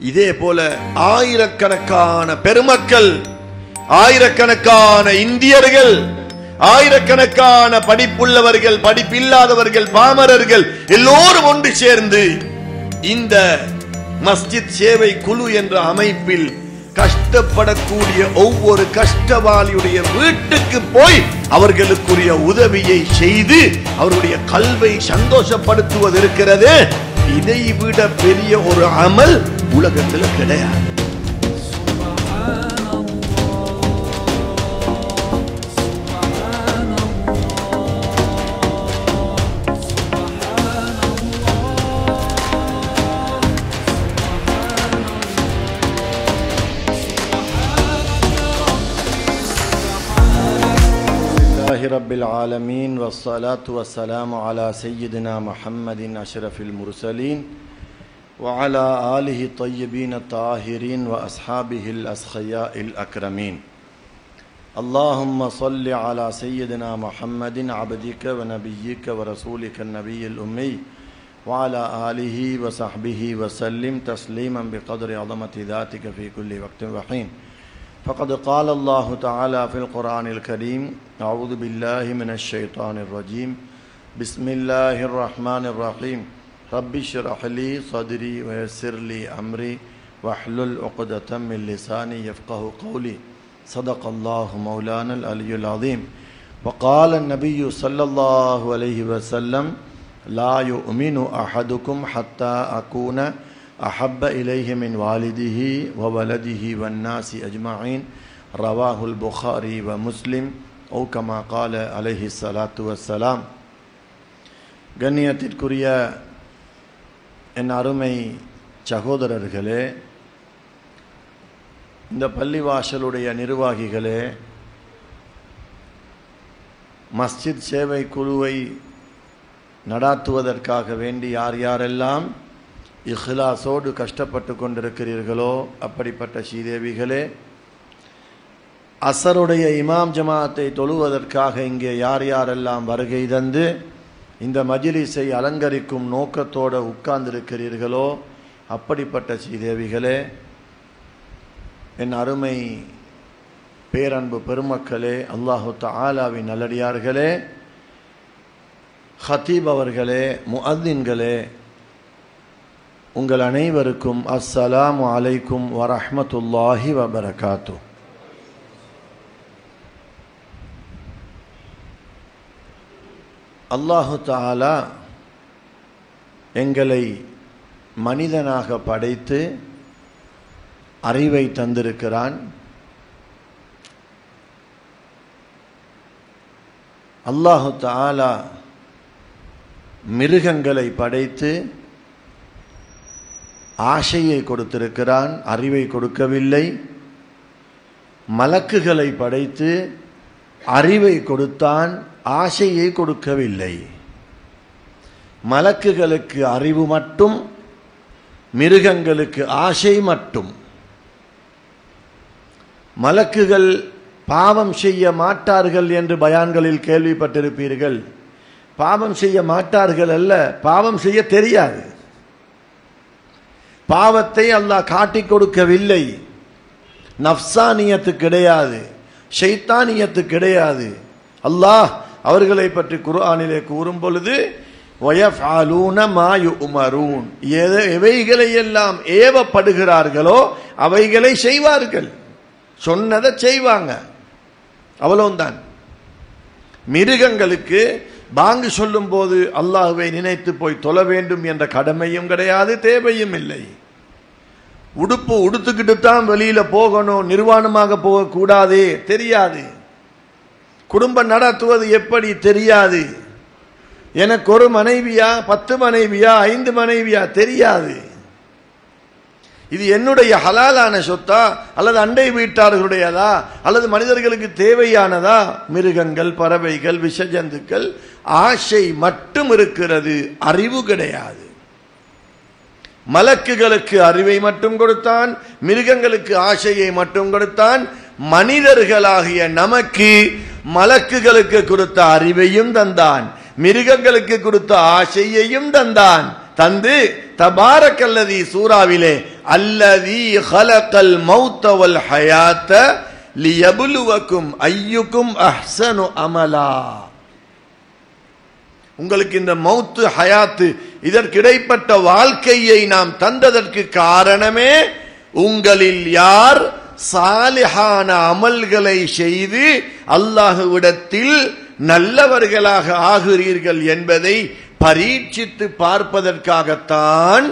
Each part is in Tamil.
இதே போல ஆயிரக்கணக்கான பெருமக்கள், ஆயிரக்கணக்கான இந்தியர்கள், ஆயிரக்கணக்கான படிப்புள்ளவர்கள், படிப்பில்லாதவர்கள், பாமரர்கள் எல்லோரும் ஒன்று சேர்ந்து இந்த மஸ்ஜித் சேவை குழு என்ற அமைப்பில் கஷ்டப்படக்கூடிய ஒவ்வொரு கஷ்டவாளியுடைய வீட்டுக்கு போய் அவர்களுக்குரிய உதவியை செய்து அவருடைய கல்வை சந்தோஷப்படுத்துவது இருக்கிறது. இதை விட பெரிய ஒரு அமல் உலகத்தில் கிடையாது. رب العالمين والصلاة والسلام على سيدنا محمد أشرف المرسلين وعلى آله الطيبين الطاهرين وأصحابه الأسخياء الأكرمين. اللهم صل على سيدنا محمد عبدك ونبيك ورسولك النبي الأمي وعلى آله وصحبه وسلم تسليما بقدر عظمة ذاتك في كل وقت وحين. فقد قال الله تعالى في القرآن الكريم: أعوذ بالله من الشيطان الرجيم، بسم الله الرحمن الرحيم، رب اشرح لي صدري ويسر لي أمري واحلل عقدة من لساني يفقه قولي. صدق الله مولانا العلي العظيم. وقال النبي صلى الله عليه وسلم: لا يؤمن أحدكم حتى أكون أحب إليه من والده وولده والناس أجمعين. رواه البخاري ومسلم أو كما قال عليه الصلاة والسلام. கண்ணியத்திற்குரிய என் அருமை சகோதரர்களே, இந்த பள்ளிவாசலுடைய நிர்வாகிகளே, மஸ்ஜித் சேவை குழுவை நடாத்துவதற்காக வேண்டி யார் யாரெல்லாம் இஹ்லாஸோடு கஷ்டப்பட்டு கொண்டிருக்கிறீர்களோ அப்படிப்பட்ட ஸ்ரீதேவிகளே, அசருடைய இமாம் ஜமாத்தை தொழுவதற்காக இங்கே யார் யாரெல்லாம் வருகை தந்து இந்த மஜ்லிஸை அலங்கரிக்கும் நோக்கத்தோடு உட்கார்ந்திருக்கிறீர்களோ அப்படிப்பட்ட ஸ்ரீதேவிகளே, என் அருமை பேரன்பு பெருமக்களே, அல்லாஹு தஆலாவின் நல்லடியார்களே, ஹத்தீப் அவர்களே, முஅத்தின்களே, உங்கள் அனைவருக்கும் அஸ்ஸலாமு அலைக்கும் வரஹ்மத்துல்லாஹி வபரகாத்து. அல்லாஹு தஆலா எங்களை மனிதனாக படைத்து அறிவை தந்திருக்கிறான். அல்லாஹு தஆலா மிருகங்களை படைத்து ஆசையை கொடுத்திருக்கிறான், அறிவை கொடுக்கவில்லை. மலக்குகளை படைத்து அறிவை கொடுத்தான், ஆசையை கொடுக்கவில்லை. மலக்குகளுக்கு அறிவு மட்டும், மிருகங்களுக்கு ஆசை மட்டும். மலக்குகள் பாவம் செய்ய மாட்டார்கள் என்று பயான்களில் கேள்விப்பட்டிருப்பீர்கள். பாவம் செய்ய மாட்டார்கள் அல்ல, பாவம் செய்ய தெரியாது. பாவத்தை அல்லாஹ் காட்டிக் கொடுக்கவில்லை. நஃப்சானியத்து கிடையாது, ஷைத்தானியத்து கிடையாது. அல்லாஹ் அவர்களை பற்றி குர்ஆனிலே கூறும் பொழுது வயஃஅலூன மா யுமரூன், எவைகளை எல்லாம் ஏவப்படுகிறார்களோ அவைகளை செய்வார்கள், சொன்னதை செய்வாங்க, அவ்வளவுதான். மிருகங்களுக்கு பாங்கு சொல்லும் போது அல்லாஹ்வை நினைத்து போய் தொழ வேண்டும் என்ற கடமையும் கிடையாது, தேவையும் இல்லை. உடுப்பு உடுத்துக்கிட்டு தான் வெளியில போகணும், நிர்வாணமாக போகக்கூடாதே, தெரியாது. குடும்பம் நடத்துவது எப்படி தெரியாது. எனக்கு ஒரு மனைவியா, 10 மனைவியா, 5 மனைவியா தெரியாது. இது என்னுடைய ஹலாலான சொத்தா அல்லது அண்டை வீட்டார்களுடையதா அல்லது மனிதர்களுக்கு தேவையானதா? மிருகங்கள், பறவைகள், விஷஜந்துக்கள் ஆசை மட்டும் இருக்கிறது, அறிவு கிடையாது. மலக்குகளுக்கு அறிவை மட்டும் கொடுத்தான், மிருகங்களுக்கு ஆசையை மட்டும் கொடுத்தான். மனிதர்களாகிய நமக்கு மலக்குகளுக்கு கொடுத்த அறிவையும் தந்தான், மிருகங்களுக்கு கொடுத்த ஆசையையும் தந்தான். தந்து தபாரக்கல்லதி சூராவிலே அல்லதி ஹலகல் மௌத வல் ஹயாத்த லியப்லுவக்கும் அய்யுக்கும் அஹ்ஸனு அமலா. உங்களுக்கு இந்த மௌத்து ஹயாத்து இதற்கிடைப்பட்ட வாழ்க்கையை நாம் தந்ததற்கு காரணமே உங்களில் யார் சாலிஹான அமல்களை செய்து அல்லாஹ்விடத்தில் நல்லவர்களாக ஆகிறீர்கள் என்பதை பரீட்சித்து பார்ப்பதற்காகத்தான்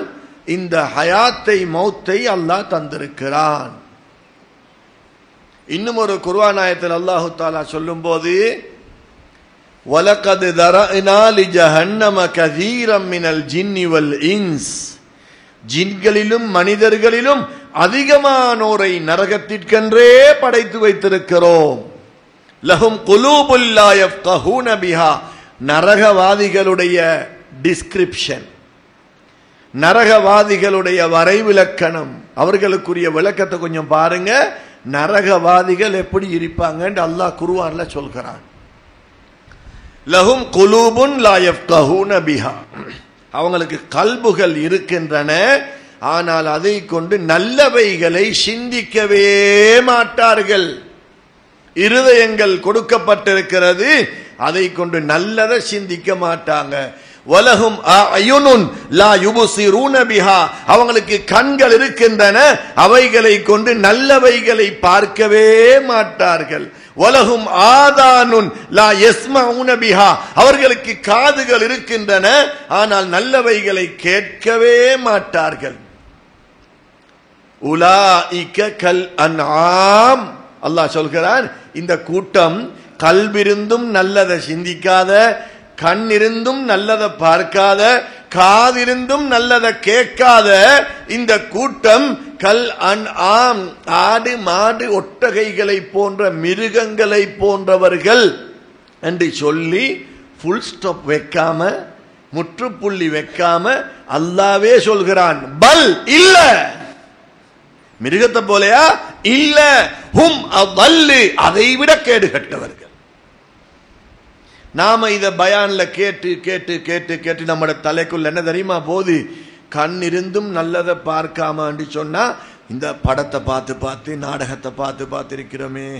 இந்த ஹயாத்தை மௌத்தை அல்லாஹ் தந்திருக்கிறான். இன்னும் ஒரு குர்ஆன் ஆயத்தில் அல்லாஹ் தஆலா சொல்லும்போது வலகத் தரஅனா லிஜஹன்னம கஸீரம் மினல் ஜின்னி வல் இன்ஸ், ஜின்களிலும் மனிதர்களிலும் அதிகமானோரை நரகத்திற்கென்றே படைத்து வைத்திருக்கிறோம். லஹும் குலூபுல் லா யஃப்கஹூன பிஹா, நரகவாதிகளுடைய டிஸ்கிரிப்ஷன், நரகவாதிகளுடைய வரைவிலக்கணம், அவர்களுக்குரிய விளக்கத்தை கொஞ்சம் பாருங்க. நரகவாதிகள் எப்படி இருப்பாங்க அல்லாஹ் குர்ஆன்ல சொல்கிறான். லஹும் குலூபுன் லா யஃப்கஹூன பிஹா, அவங்களுக்கு கல்புகள் இருக்கின்றன, ஆனால் அதை கொண்டு நல்லவைகளை சிந்திக்கவே மாட்டார்கள். இருதயங்கள் கொடுக்கப்பட்டிருக்கிறது, அதை கொண்டு நல்லதை சிந்திக்க மாட்டாங்க. வலஹும் அயுனுன் லா யுபசிரூன பிஹா, அவங்களுக்கு கண்கள் இருக்கின்றன, அவைகளை கொண்டு நல்லவைகளை பார்க்கவே மாட்டார்கள். வலஹும் ஆதானுன் லா யஸ்மஊன பிஹா, அவர்களுக்கு காதுகள் இருக்கின்றன, ஆனால் நல்லவைகளை கேட்கவே மாட்டார்கள். உலாயிக கல் அன்ஆம், அல்லாஹ் சொல்கிறான் இந்த கூட்டம் கல்விருந்தும் நல்லதை சிந்திக்காத, கண் இருந்தும் நல்லதை பார்க்காத, காதிருந்தும் நல்லதை கேட்காத இந்த கூட்டம் கல் அன்ஆம், ஆடு மாடு ஒட்டகைகளை போன்ற மிருகங்களை போன்றவர்கள் என்று சொல்லி ஃபுல் ஸ்டாப் வைக்காம, முற்றுப்புள்ளி வைக்காம அல்லாவே சொல்கிறான் பல் இல்ல, மிருகத்தை போலையா இல்ல, ஹும் அதல்லு, அதை விட கேடு கட்டவர்கள். நாம இத பயான்ல கேட்டு கேட்டு கேட்டு கேட்டு நம்மட தலைக்குள்ள என்ன தெரியுமா போது, கண் இருந்தும் நல்லதை பார்க்காம சொன்னா இந்த படத்தை பார்த்து பார்த்து நாடகத்தை பார்த்து பார்த்து இருக்கிறோமே,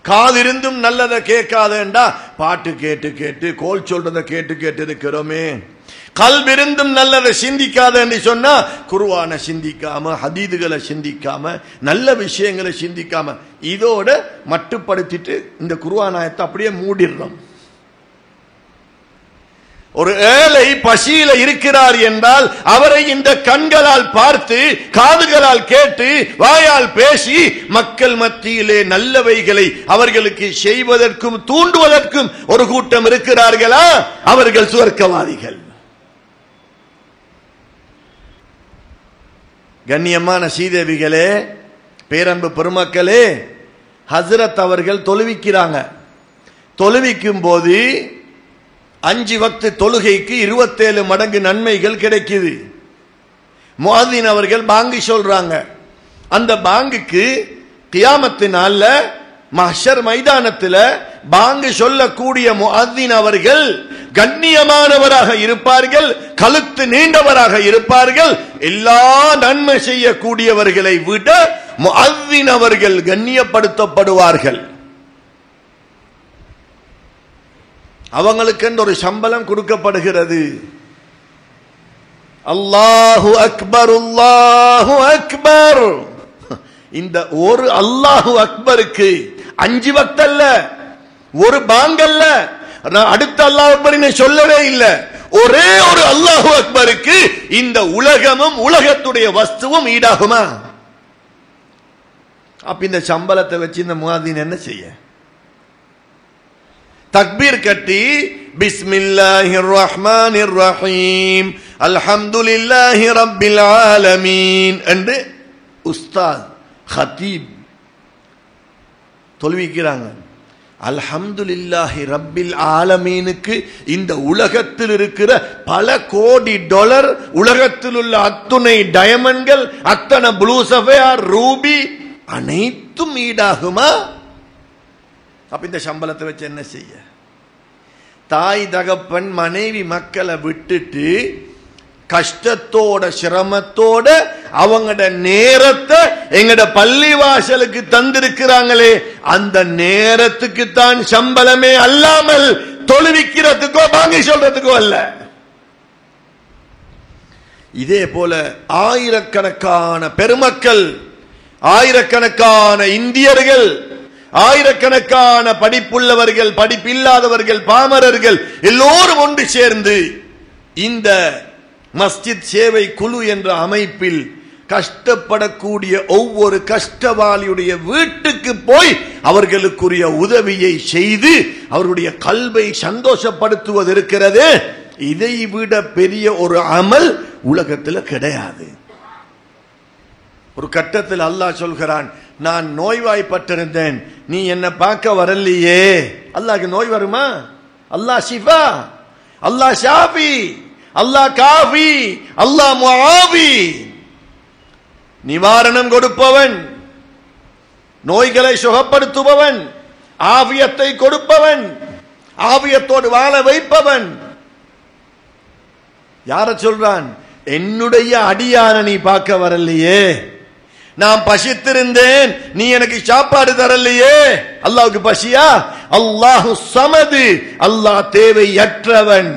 காது இருந்தும் நல்லதை கேட்காதேண்டா பாட்டு கேட்டு கேட்டு கோல் சொல்றதை கேட்டு கேட்டு இருக்கிறோமே, கல்விருந்தும் நல்லதை சிந்திக்காத என்று சொன்னா குர்ஆனை சிந்திக்காம, ஹதீதுகளை சிந்திக்காம, நல்ல விஷயங்களை சிந்திக்காம இதோட மட்டுப்படுத்திட்டு இந்த குர்ஆன் ஆயத்தை அப்படியே மூடிடுறோம். ஒரு ஏழை பசியில இருக்கிறார் என்றால் அவரை இந்த கண்களால் பார்த்து, காதுகளால் கேட்டு, வாயால் பேசி மக்கள் மத்தியிலே நல்லவைகளை அவர்களுக்கு செய்வதற்கும் தூண்டுவதற்கும் ஒரு கூட்டம் இருக்கிறார்களா? அவர்கள் சுவர்க்கவாதிகள். கண்ணியமான சீதேவிகளே, பேரன்பு பெருமக்களே, ஹஸ்ரத் அவர்கள் தொழுவிக்கிறாங்க. தொழுவிக்கும் போது 5 வக்து தொழுகைக்கு 27 மடங்கு நன்மைகள் கிடைக்குது. முஅத்தின் அவர்கள் பாங்கு சொல்றாங்க. அந்த பாங்குக்கு கியாமத்து நாள்ல மஹ்ஷர் மைதானத்தில் பாங்கு சொல்லக்கூடிய முஅத்தின் அவர்கள் கண்ணியமானவராக இருப்பார்கள், கழுத்து நீண்டவராக இருப்பார்கள். எல்லா நன்மை செய்யக்கூடியவர்களை விட முஅத்தின் அவர்கள் கண்ணியப்படுத்தப்படுவார்கள். அவங்களுக்கு ஒரு சம்பளம் கொடுக்கப்படுகிறது. அல்லாஹு அக்பர், அல்லாஹு அக்பர். இந்த ஒரு அல்லாஹு அக்பருக்கு 5 வக்த் அல்ல, ஒரு பாங்கல்ல, அடுத்த அல்லாஹ் அக்பர் சொல்லவே இல்லை. ஒரே ஒரு அல்லாஹு அக்பருக்கு இந்த உலகமும் உலகத்துடைய வஸ்துவும் ஈடாகுமா? அப்ப இந்த சம்பளத்தை வச்சு இந்த முஅத்தின் என்ன செய்ய? தக்பீர் கட்டி பிஸ்மில்லாஹிர் ரஹ்மானிர் ரஹீம் அல்ஹம்துலில்லாஹி ரப்பில் ஆலமீன் என்று உஸ்தாத் ஹதீப் தொழுவிக்கிறாங்க. அல்ஹம்துலில்லாஹி ரப்பில் ஆலமீனுக்கு இந்த உலகத்தில் இருக்கிற பல கோடி டாலர், உலகத்தில் உள்ள அத்துணை டயமண்ட்கள், அத்தனை ப்ளூ சஃபையர், ரூபி அனைத்தும் ஈடாகுமா? அப்ப இந்த சம்பளத்தை வச்சு என்ன செய்ய? தாய் தகப்பன் மனைவி மக்களை விட்டுட்டு கஷ்டத்தோட சிரமத்தோட அவங்கட நேரத்தை எங்கட பள்ளிவாசலுக்கு தந்திருக்கிறாங்களே, அந்த நேரத்துக்கு தான் சம்பளமே அல்லாமல் தொழுவிக்கிறதுக்கோ வாங்கி சொல்றதுக்கோ அல்ல. இதே போல ஆயிரக்கணக்கான பெருமக்கள், ஆயிரக்கணக்கான இந்தியர்கள், ஆயிரக்கணக்கான படிப்புள்ளவர்கள், படிப்பில்லாதவர்கள், பாமரர்கள் எல்லோரும் ஒன்று சேர்ந்து இந்த மஸ்ஜித் சேவை குழு என்ற அமைப்பில் கஷ்டப்படக்கூடிய ஒவ்வொரு கஷ்டவாளியுடைய வீட்டுக்கு போய் அவர்களுக்குரிய உதவியை செய்து அவருடைய கல்வை சந்தோஷப்படுத்துவது இருக்கிறது. இதை விட பெரிய ஒரு அமல் உலகத்தில் கிடையாது. ஒரு கட்டத்தில் அல்லாஹ் சொல்கிறான், நான் நோய்வாய்ப்பட்டிருந்தேன், நீ என்ன பார்க்க வரலையே. அல்லாஹ்க்கு நோய் வருமா? அல்லாஹ் ஷிஃபா, அல்லாஹ் ஷாஃபி, அல்லாஹ் காஃபி, அல்லாஹ் முஆவி, நிவாரணம் கொடுப்பவன், நோய்களை சுகப்படுத்துபவன், ஆவியத்தை கொடுப்பவன், ஆவியத்தோடு வாழ வைப்பவன். யார சொல்றான்? என்னுடைய அடியான நீ பார்க்க வரலையே, நான் பசித்திருந்தேன், நீ எனக்கு சாப்பாடு தரலையே. அல்லாஹ்வுக்கு பசியா? அல்லாஹு ஸமது, அல்லாஹ் தேவையற்றவன்.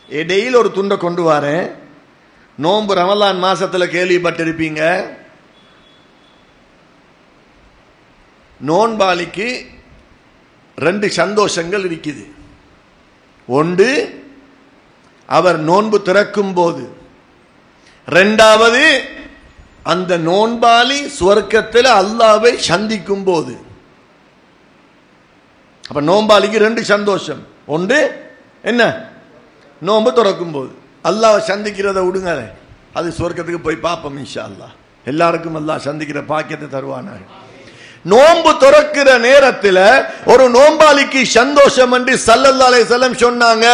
இடையில் ஒரு துண்டை கொண்டு வரேன். நோன்பு ரமலான் மாசத்துல கேள்விப்பட்டிருப்பீங்க, நோன்பாளிக்கு 2 சந்தோஷங்கள் இருக்குது. ஒன்று அவர் நோன்பு திறக்கும் போது, இரண்டாவது அந்த நோன்பாளி சுவர்க்கத்தில் அல்லாஹ்வை சந்திக்கும் போது. அப்ப நோன்பாளிக்கு 2 சந்தோஷம். ஒன்று என்ன? நோன்பு திறக்கும் போது. அல்லாஹ்வை சந்திக்கிறத விடுங்க, அது சுவர்க்கத்துக்கு போய் பார்ப்போம் இன்ஷா அல்லாஹ். எல்லாருக்கும் அல்லாஹ் சந்திக்கிற பாக்கியத்தை தருவானாக. நோன்பு திறக்கிற நேரத்தில் ஒரு நோன்பாளிக்கு சந்தோஷம் என்று ஸல்லல்லாஹு அலைஹி வஸல்லம் சொன்னாங்க.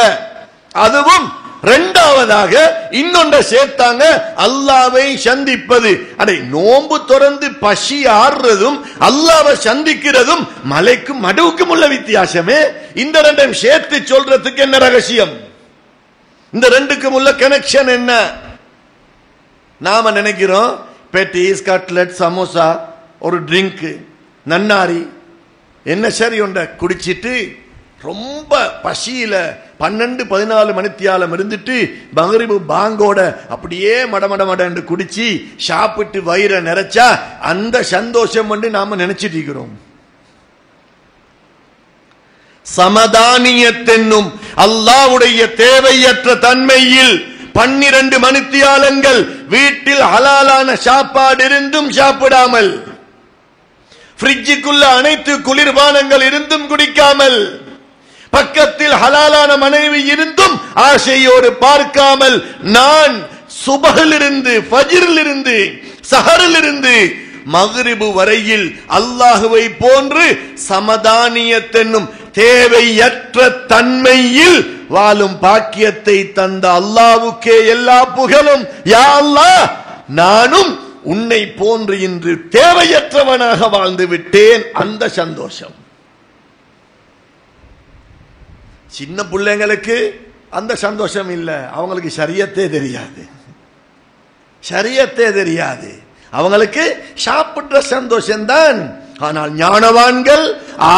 அதுவும் இரண்டாவதாக இன்னொன்றை சேர்த்தாங்க, அல்லாஹ்வை சந்திப்பது. அடே, நோன்பு திறந்து பசி ஆறுறதும் அல்லாஹ்வை சந்திக்கிறதும் மலைக்கும் மடுவுக்கும் உள்ள வித்தியாசமே. இந்த 2 சேர்த்து சொல்றதுக்கு என்ன ரகசியம்? இந்த 2க்கும் உள்ள கனெக்ஷன் என்ன? நாம நினைக்கிறோம் பெட்டிஸ், கட்லெட், சமோசா, ஒரு ட்ரிங்க், நன்னாரி, என்ன சரி ஒன்றை குடிச்சிட்டு ரொம்ப பசியில 12-14 மணித்தியாலம் இருந்துட்டு மகரிபு பாங்கோட அப்படியே மடமடமடன்னு குடிச்சு சாப்பிட்டு வயிறை நிறைச்சா அந்த சந்தோஷம் வந்து நாம நினைச்சிட்டு இருக்கிறோம். சமதானியத்தென்னும் அல்லாஹ்வுடைய தேவையற்ற தன்மையில் 12 மணித்தியாலங்கள் வீட்டில் ஹலாலான சாப்பாடு இருந்தும் சாப்பிடாமல், ஃப்ரிட்ஜுக்குள்ள அனைத்து குளிர்பானங்கள் இருந்தும் குடிக்காமல், பக்கத்தில் ஹலாலான மனைவி இருந்தும் ஆசையோடு பார்க்காமல், நான் சுபஹிலிருந்து, ஃபஜ்ரிலிருந்து, சஹரிலிருந்து மக்ரிபு வரையில் அல்லாஹ்வை போன்று சமதானியத்தென்னும் தேவையற்ற தன்மையில் வாழும் பாக்கியத்தை தந்த அல்லாஹ்வுக்கே எல்லா புகழும். யா அல்லாஹ், நானும் உன்னை போன்று இன்று தேவையற்றவனாக வாழ்ந்து விட்டேன். அந்த சந்தோஷம். சின்ன பிள்ளைங்களுக்கு அந்த சந்தோஷம் இல்லை. அவங்களுக்கு ஷரியத்தே தெரியாது, ஷரியத்தே தெரியாது. அவங்களுக்கு சாப்பிடுற சந்தோஷம்தான். ஆனால் ஞானவான்கள்,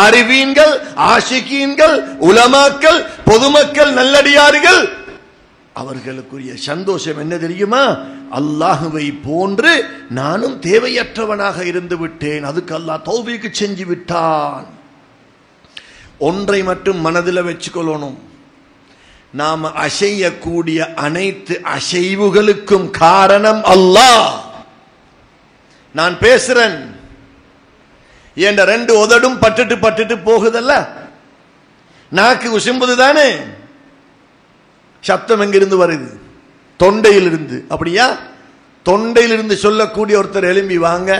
ஆரிவீன்கள், ஆஷிகீன்கள், உலமாக்கள், பொதுமக்கள், நல்லடியார்கள், அவர்களுக்குரிய சந்தோஷம் என்ன தெரியுமா? அல்லாஹ்வை போன்று நானும் தேவையற்றவனாக இருந்து விட்டேன், அதுக்கு அல்லாஹ் தௌபீக் செஞ்சு விட்டான். ஒன்றை மட்டும் மனதில் வச்சுக்கொள்ளணும், நாம அசையக்கூடிய அனைத்து அசைவுகளுக்கும் காரணம் அல்லாஹ். நான் பேசுறேன், என்ற 2 உதடும் பட்டுட்டு பட்டுட்டு போகுதல்ல, நாக்கு உசும்புது தானே, சத்தம் எங்கிருந்து வருது? தொண்டையிலிருந்து. அப்படியா? தொண்டையிலிருந்து சொல்லக்கூடிய ஒருத்தர் எழும்பி வாங்க,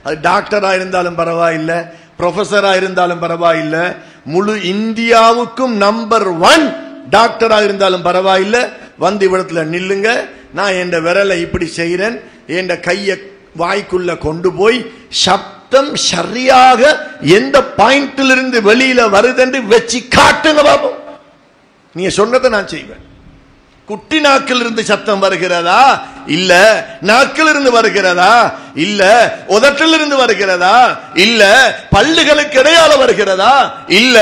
அது டாக்டரா இருந்தாலும் பரவாயில்லை, ப்ரொஃபஸரா இருந்தாலும் பரவாயில்லை, முழு இந்தியாவுக்கும் நம்பர் 1 டாக்டரா இருந்தாலும் பரவாயில்லை, வந்து இவ்விடத்துல நில்லுங்க, நான் என் விரலை இப்படி செய்கிறேன், என் கையை வாய்க்குள்ள கொண்டு போய் சப்தம் சரியாக எந்த பாயிண்டிலிருந்து வெளியில வருதுன்னு வச்சு காட்டுங்க பாப்போம். நீங்க சொன்னதை நான் செய்வேன். குட்டி நாக்கிலிருந்து சத்தம் வருகிறதா? இல்ல. நாக்கிலிருந்து வருகிறதா? இல்ல. உதட்டிலிருந்து வருகிறதா? இல்ல. பல்லுகளுக்கு இடையால வருகிறதா? இல்ல.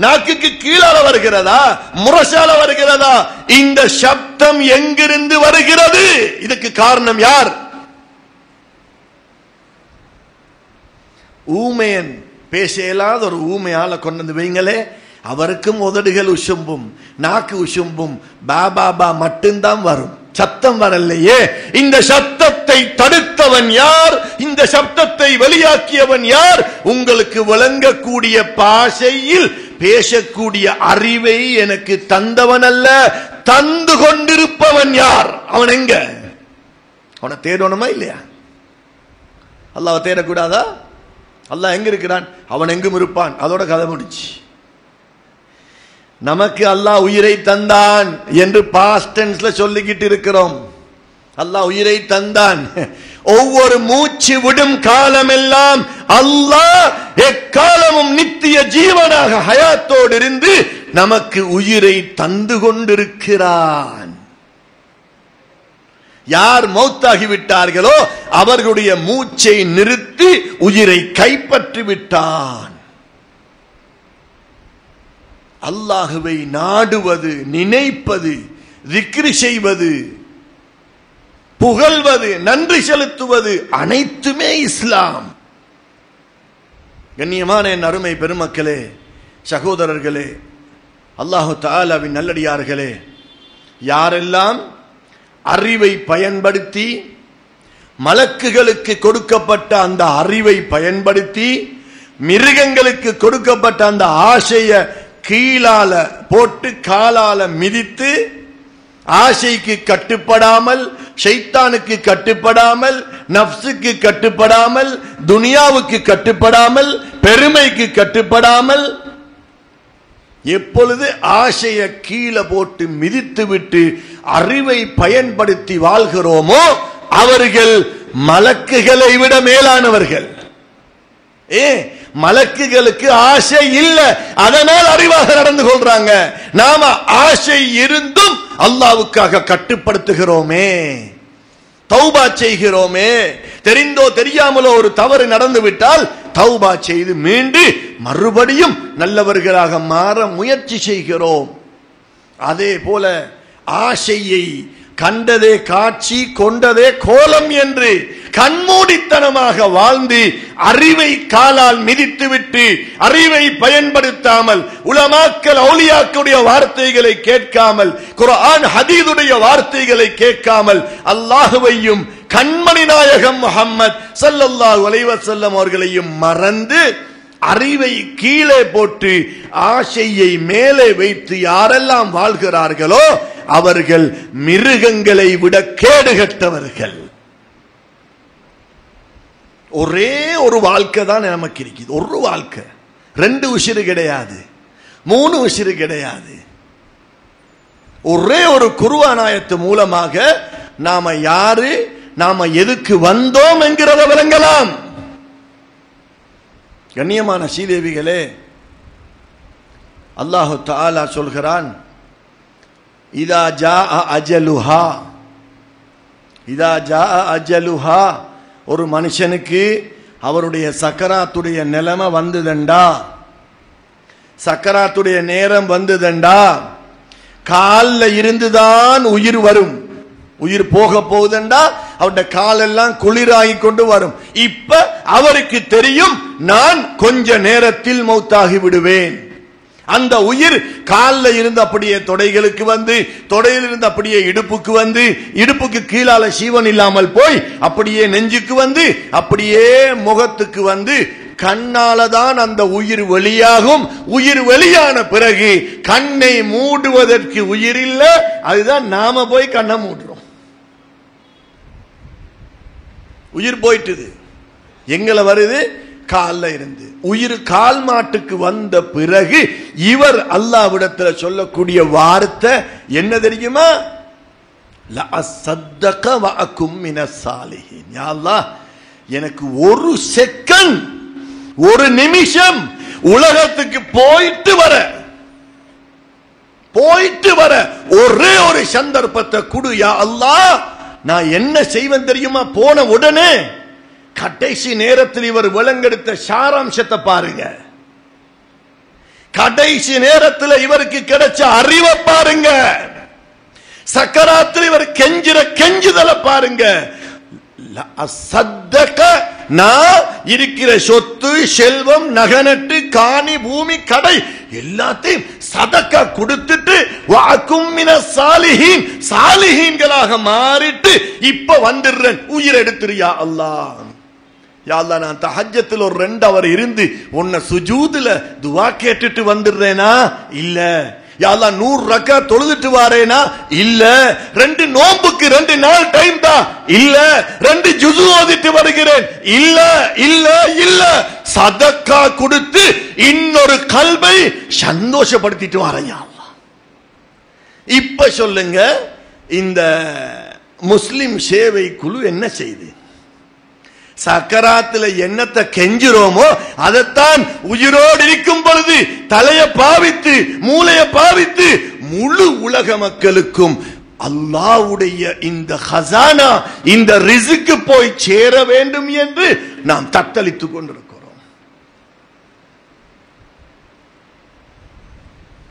நாக்குக்கு கீழால வருகிறதா? முரசால வருகிறதா? இந்த சப்தம் எங்கிருந்து வருகிறது? இதுக்கு காரணம் யார்? ஊமையன். பேச இயலாத ஒரு ஊமையால கொண்டு வைங்களே, அவருக்கும் உதடுகள் உசும்பும் நாக்கு உசும்பும் பாபாபா மட்டும்தான் வரும், சத்தம் வரலையே. இந்த சத்தத்தை தடுத்தவன் யார்? இந்த சப்தத்தை வெளியாக்கியவன் யார்? உங்களுக்கு விளங்கக்கூடிய பாஷையில் பேசக்கூடிய அறிவை எனக்கு தந்தவன் அல்ல, தந்து கொண்டிருப்பவன் யார்? அவன் எங்க? அவனை தேடணுமா இல்லையா? அல்லாஹ்வை தேடக்கூடாதா? அல்லாஹ் எங்க இருக்கிறான்? அவன் எங்கும் இருப்பான். அதோட கதை முடிச்சு. நமக்கு அல்லாஹ் உயிரை தந்தான் என்று பாஸ்ட் டென்ஸ்ல சொல்லிக்கிட்டு இருக்கிறோம். அல்லாஹ் உயிரை தந்தான். ஒவ்வொரு மூச்சு விடும் காலமெல்லாம் அல்லாஹ் எக்காலமும் நித்திய ஜீவனாக ஹயாத்தோடு இருந்து நமக்கு உயிரை தந்து கொண்டிருக்கிறான். யார் மௌத்தாகி விட்டார்களோ அவர்களுடைய மூச்சை நிறுத்தி உயிரை கைப்பற்றி விட்டான். அல்லாஹ்வை நாடுவது, நினைப்பது, திக்ர் செய்வது, புகழ்வது, நன்றி செலுத்துவது அனைத்துமே இஸ்லாம். கண்ணியமான என் அருமை பெருமக்களே, சகோதரர்களே, அல்லாஹு தஆலாவின் நல்லடியார்களே, யாரெல்லாம் அறிவை பயன்படுத்தி மலக்குகளுக்கு கொடுக்கப்பட்ட அந்த அறிவை பயன்படுத்தி மிருகங்களுக்கு கொடுக்கப்பட்ட அந்த ஆசைய கீழால போட்டு காலால மிதித்து ஆசைக்கு கட்டுப்படாமல், ஷைத்தானுக்கு கட்டுப்படாமல், நப்சுக்கு கட்டுப்படாமல், துனியாவுக்கு கட்டுப்படாமல், பெருமைக்கு கட்டுப்படாமல், எப்பொழுது ஆசைய கீழே போட்டு மிதித்து விட்டு அறிவை பயன்படுத்தி வாழ்கிறோமோ அவர்கள் மலக்குகளை விட மேலானவர்கள். மலக்குகளுக்கு ஆசை இல்ல, அதனால் அறிவாக நடந்து கொள்றாங்க. நாம ஆசை இருந்தும் அல்லாஹ்வுக்காக கட்டுப்படுத்துகிறோமே, தௌபா செய்கிறோமே. தெரிந்தோ தெரியாமலோ ஒரு தவறு நடந்து விட்டால் தௌபா செய்து மீண்டு மறுபடியும் நல்லவர்களாக மாற முயற்சி செய்கிறோம். அதே போல ஆசையை கண்டதே காட்சி கொண்டதே கோலம் என்று கண்மூடித்தனமாக வாழ்ந்து அறிவை காலால் மிதித்துவிட்டு அறிவை பயன்படுத்தாமல், உலமாக்கள் அவுலியாக்களுடைய வார்த்தைகளை கேட்காமல், குர்ஆன் ஹதீதுடைய வார்த்தைகளை கேட்காமல், அல்லாஹ்வையும் கண்மணி நாயகம் முஹம்மது ஸல்லல்லாஹு அலைஹி வஸல்லம் அவர்களையும் மறந்து அறிவை கீழே போட்டு ஆசையை மேலே வைத்து யாரெல்லாம் வாழ்கிறார்களோ அவர்கள் மிருகங்களை விட கேடுகட்டவர்கள். ஒரே ஒரு வாழ்க்கை தான் நமக்கு இருக்குது. ஒரு வாழ்க்கை, 2 உசிறு கிடையாது, 3 உசிறு கிடையாது. ஒரே ஒரு குர்ஆன் ஆயத்து மூலமாக நாம யாரு, நாம எதுக்கு வந்தோம் என்கிறத விளங்கலாம். கண்ணியமான ஸ்ரீதேவிகளே, அல்லாஹு தஆலா சொல்கிறான், இதா ஜாஅ அஜலுஹா, இதா ஜாஅ அஜலுஹா, ஒரு மனுஷனுக்கு அவருடைய சக்கராத்துடைய நிலைமை வந்துதண்டா, சக்கராத்துடைய நேரம் வந்துதண்டா, கால்ல இருந்துதான் உயிர் வரும். உயிர் போக போகுதுண்டா அவருடைய காலெல்லாம் குளிராகி கொண்டு வரும். இப்ப அவருக்கு தெரியும், நான் கொஞ்ச நேரத்தில் மௌத்தாகி விடுவேன். அந்த உயிர் கால்ல இருந்து அப்படியே தொடைகளுக்கு வந்து, தொடையில் இருந்து அப்படியே இடுப்புக்கு வந்து, இடுப்புக்கு கீழால சீவன் இல்லாமல் போய் அப்படியே நெஞ்சுக்கு வந்து, அப்படியே முகத்துக்கு வந்து, கண்ணாலதான் அந்த உயிர் வெளியாகும். உயிர் வெளியான பிறகு கண்ணை மூடுவதற்கு உயிர் இல்ல, அதுதான் நாம போய் கண்ணை மூடுறோம். உயிர் போயிட்டுது, எங்களை வருது கால்ல இருந்து. உயிர் கால் மாட்டுக்கு வந்த பிறகு இவர் அல்லாஹ்விடத்துல சொல்லக்கூடிய வார்த்தை என்ன தெரியுமா? லா அஸ்ஸதக வ அகும் மினஸ் சாலிஹீன். யா அல்லாஹ், எனக்கு ஒரு செகண்ட், ஒரு நிமிஷம் உலகத்துக்கு போயிட்டு வர போயிட்டு வர ஒரே ஒரு சந்தர்ப்பத்தை குடு யா அல்லாஹ். நான் என்ன செய்வேன் தெரியுமா? போன உடனே கடைசி நேரத்தில் இவர் விளங்கெடுத்த சாராம்சத்தை பாருங்க. கடைசி நேரத்தில் இவருக்கு கிடைச்ச அறிவை பாருங்க. சக்கராத்தில் இவர் கெஞ்சிற கெஞ்சுதலை பாருங்க. நான் இருக்கிற சொத்து செல்வம் நகனட்டு காணி பூமி கடை எல்லாத்தையும் சதக்கா கொடுத்துட்டு சாலிஹீன்களாக மாறிட்டு இப்ப வந்துடுறேன், உயிர் எடுத்துறியா அல்லாஹ். யா அல்லாஹ், நான் தஹஜ்ஜத்தில் ஒரு 2 hour இருந்து உன்னை சுஜூதுல துவா கேட்டுட்டு வந்துடுறேனா? இல்ல. யா அல்லாஹ் 100 ரக்காத் தொழுதுட்டு வாரேனா? இல்ல. 2 நோன்புக்கு 2 நாள் டைம் தான்? இல்ல. 2 ஜுஸு ஓதிட்டு வருகிறேன்? இல்ல இல்ல இல்ல. சதக்கா கொடுத்து இன்னொரு கல்பை சந்தோஷப்படுத்திட்டு வாரேன் யா அல்லாஹ். இப்ப சொல்லுங்க, இந்த முஸ்லிம் சேவை குழு என்ன செய்து? சக்கராத்துல என்னத்தை கெஞ்சுறோமோ அதைத்தான் உயிரோடு இருக்கும் பொழுது தலைய பாவித்து மூளைய பாவித்து முழு உலக மக்களுக்கும் அல்லாஹ்வுடைய இந்த ஹசானா, இந்த ரிஸ்க் போய் சேர வேண்டும் என்று நாம் தத்தளித்துக் கொண்டிருக்கிறோம்.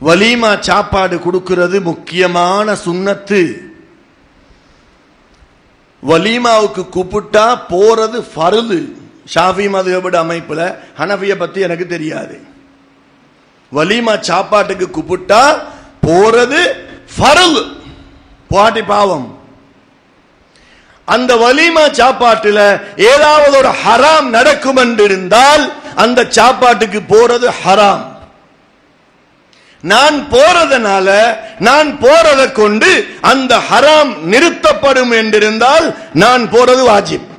வலீமா சாப்பாடு கொடுக்கிறது முக்கியமான சுன்னத்து. வலீமாவுக்கு கூப்பிட்டா போறது ஃபர்து. ஷாஃபி மதுஹபோட அமைப்புல, ஹனஃபிய பத்தி எனக்கு தெரியாது. வலீமா சாப்பாட்டுக்கு கூப்பிட்டா போறது ஃபர்து, பாட்டி பாவம். அந்த வலீமா சாப்பாட்டுல ஏதாவது ஒரு ஹராம் நடக்கும் என்று இருந்தால் அந்த சாப்பாட்டுக்கு போறது ஹராம். நான் போறதனால, நான் போறதை கொண்டு அந்த ஹராம் நிறுத்தப்படும் என்றிருந்தால் நான் போறது வாஜிப்.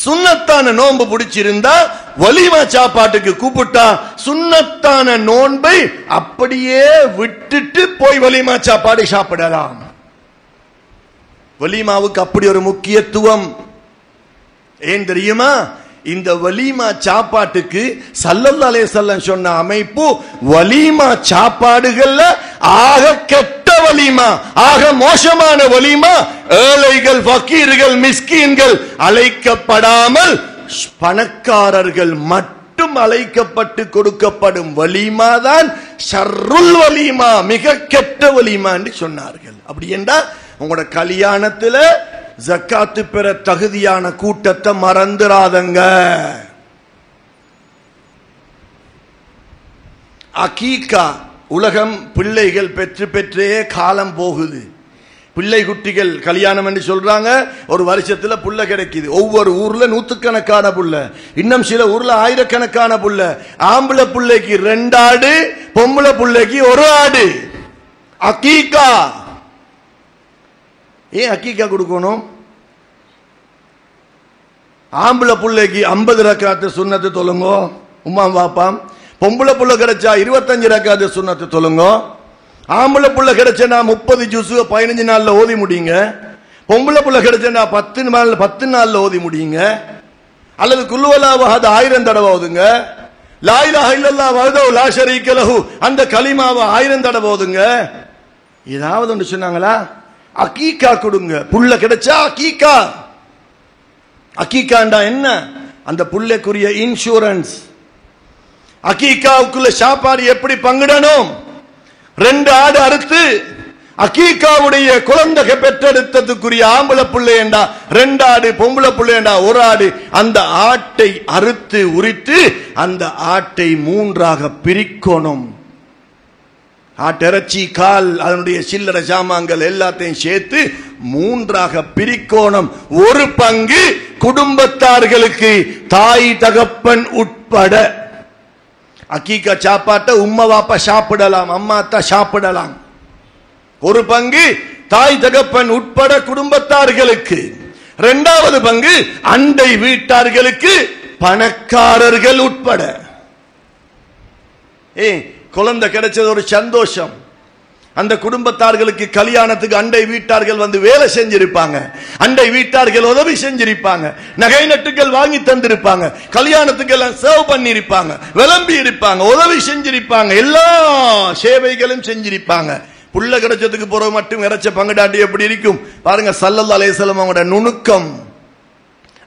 சுன்னத்தான நோன்பு பிடிச்சிருந்தா வலீமா சாப்பாட்டுக்கு கூப்பிட்டா சுன்னத்தான நோன்பை அப்படியே விட்டுட்டு போய் வலீமா சாப்பாடு சாப்பிடலாம். வலீமாவுக்கு அப்படி ஒரு முக்கியத்துவம். ஏன் தெரியுமா? இந்த வலீமா சாப்பாட்டுக்கு ஸல்லல்லாஹு அலைஹி வஸல்லம் சொன்ன அமைப்பு, வலீமா சாப்பாடுகள்ல ஆக கெட்ட வலீமா, ஆக மோசமான வலீமா ஏழைகள், ஃபக்கீர்கள், மிஸ்கீன்கள் அழைக்கப்படாமல் பணக்காரர்கள் மட்டும் அழைக்கப்பட்டு கொடுக்கப்படும் வலீமா தான் ஷர்ருல் வலீமா, மிக கெட்ட வலீமா என்று சொன்னார்கள். அப்படி என்றா உங்களோட கல்யாணத்துல ஜக்காத்து பெற தகுதியான கூட்டத்தை மறந்துராதங்க. அகீகா, உலகம் பிள்ளைகள் பெற்று பெற்றே காலம் போகுது. பிள்ளை குட்டிகள் கல்யாணம் என்று சொல்றாங்க, ஒரு வருஷத்துல புள்ள கிடைக்குது. ஒவ்வொரு ஊர்ல 100கணக்கான புள்ள, இன்னும் சில ஊர்ல 1000கணக்கான புள்ள. ஆம்பளை பிள்ளைக்கு 2 ஆடு, பொம்பளை பிள்ளைக்கு 1 ஆடு. அகீகா. ஏன் அக்கீக்கா கொடுக்கணும்? ஆம்பளை பிள்ளைக்கு 50 ரக்காத்து சுன்னத்து தொழுங்கோ உம்மா வாப்பாம். பொம்பளை புள்ள கிடைச்சா 25 ரக்காத்து சுன்னத்து தொழுங்கோ. ஆம்பளை புள்ள கிடைச்சா 30 ஜுஸு 15 நாள்ல ஓதி முடியுங்க. பொம்பளை புள்ள கிடைச்சா 10 நாள்ல ஓதி முடியுங்க. அல்லது குல்லுவல்லாஹு அஹத் 1000 தடவை ஓதுங்க. லா இலாஹ இல்லல்லாஹ் வஹ்தஹு லா ஷரீக லஹு அந்த கலிமாவை 1000 தடவை ஓதுங்க. ஏதாவது ஒன்று சொன்னாங்களா? அகீகா கொடுங்க. புள்ள கிடைச்சா அகீகா. அகீகாண்டா என்ன? அந்த புள்ளைக்குரிய இன்சூரன்ஸ். அகீகாவுக்குள்ள சாப்பாடு எப்படி பங்கிடணும்? 2 ஆடு அறுத்து அகீகாவுடைய குழந்தை பெற்றெடுத்ததுக்குரிய ஆம்பளை பிள்ளையண்டா 2 ஆடு, பொம்பளை பிள்ளையண்டா 1 ஆடு. அந்த ஆட்டை அறுத்து உரித்து அந்த ஆட்டை 3ஆக பிரிக்கணும். ஆட்டிறைச்சி, கால், அதனுடைய சில்லறை சாமான்கள் எல்லாத்தையும் சேர்த்து 3ஆக பிரிக்கணும். 1 பங்கு குடும்பத்தார்களுக்கு, தாய் தகப்பன் உட்பட. அக்கீகா சாப்பாட்டை உம்மா வாப்பா சாப்பிடலாம், அம்மா அத்தா சாப்பிடலாம். 1 பங்கு தாய் தகப்பன் உட்பட குடும்பத்தார்களுக்கு. 2வது பங்கு அண்டை வீட்டார்களுக்கு, பணக்காரர்கள் உட்பட. குழந்தை கிடைச்சது ஒரு சந்தோஷம். அந்த குடும்பத்தார்களுக்கு கல்யாணத்துக்கு அண்டை வீட்டார்கள் வந்து வேலை செஞ்சிருப்பாங்க, அண்டை வீட்டார்கள் உதவி செஞ்சிருப்பாங்க, நகை நட்டுகள் வாங்கி தந்திருப்பாங்க, கல்யாணத்துக்கு எல்லாம் சேவ் பண்ணி இருப்பாங்க, விளம்பி இருப்பாங்க, உதவி செஞ்சிருப்பாங்க, எல்லா சேவைகளும் செஞ்சிருப்பாங்க. புள்ள கிடைச்சதுக்கு பிறகு மட்டும் இறைச்ச பங்கடாட்டி எப்படி இருக்கும் பாருங்க. ஸல்லல்லாஹு அலைஹி வஸல்லம் அவங்களோட நுணுக்கம்.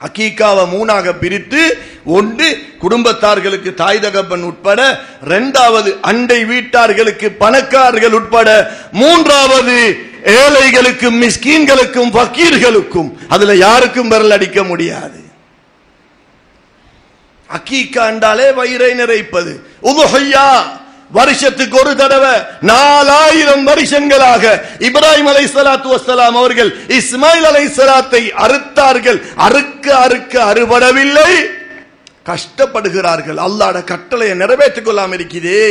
அகீகாவை மூணாக பிரித்து, ஒன்று குடும்பத்தார்களுக்கு தாய் தகப்பன் உட்பட, இரண்டாவது அண்டை வீட்டார்களுக்கு பணக்காரர்கள் உட்பட, மூன்றாவது ஏழைகளுக்கும் மிஸ்கீன்களுக்கும் ஃபக்கீர்களுக்கும். அதுல யாருக்கும் விரல் அடிக்க முடியாது. அகீகா என்றாலே வயிறை நிறைப்பது. உதுஹியா வருஷத்துக்கு ஒரு தடவை 4000 வருஷங்களாக இப்ராஹிம் அலைஹிஸ்ஸலாத்து வஸ்ஸலாம் அவர்கள் இஸ்மாயில் அலைஹிஸ்ஸலாத்தை அறுத்தார்கள். அறுக்க அறுபடவில்லை, கஷ்டப்படுகிறார்கள். அல்லாஹ்வுடைய கட்டளையை நிறைவேற்றிக் கொள்ளாம இருக்குதே,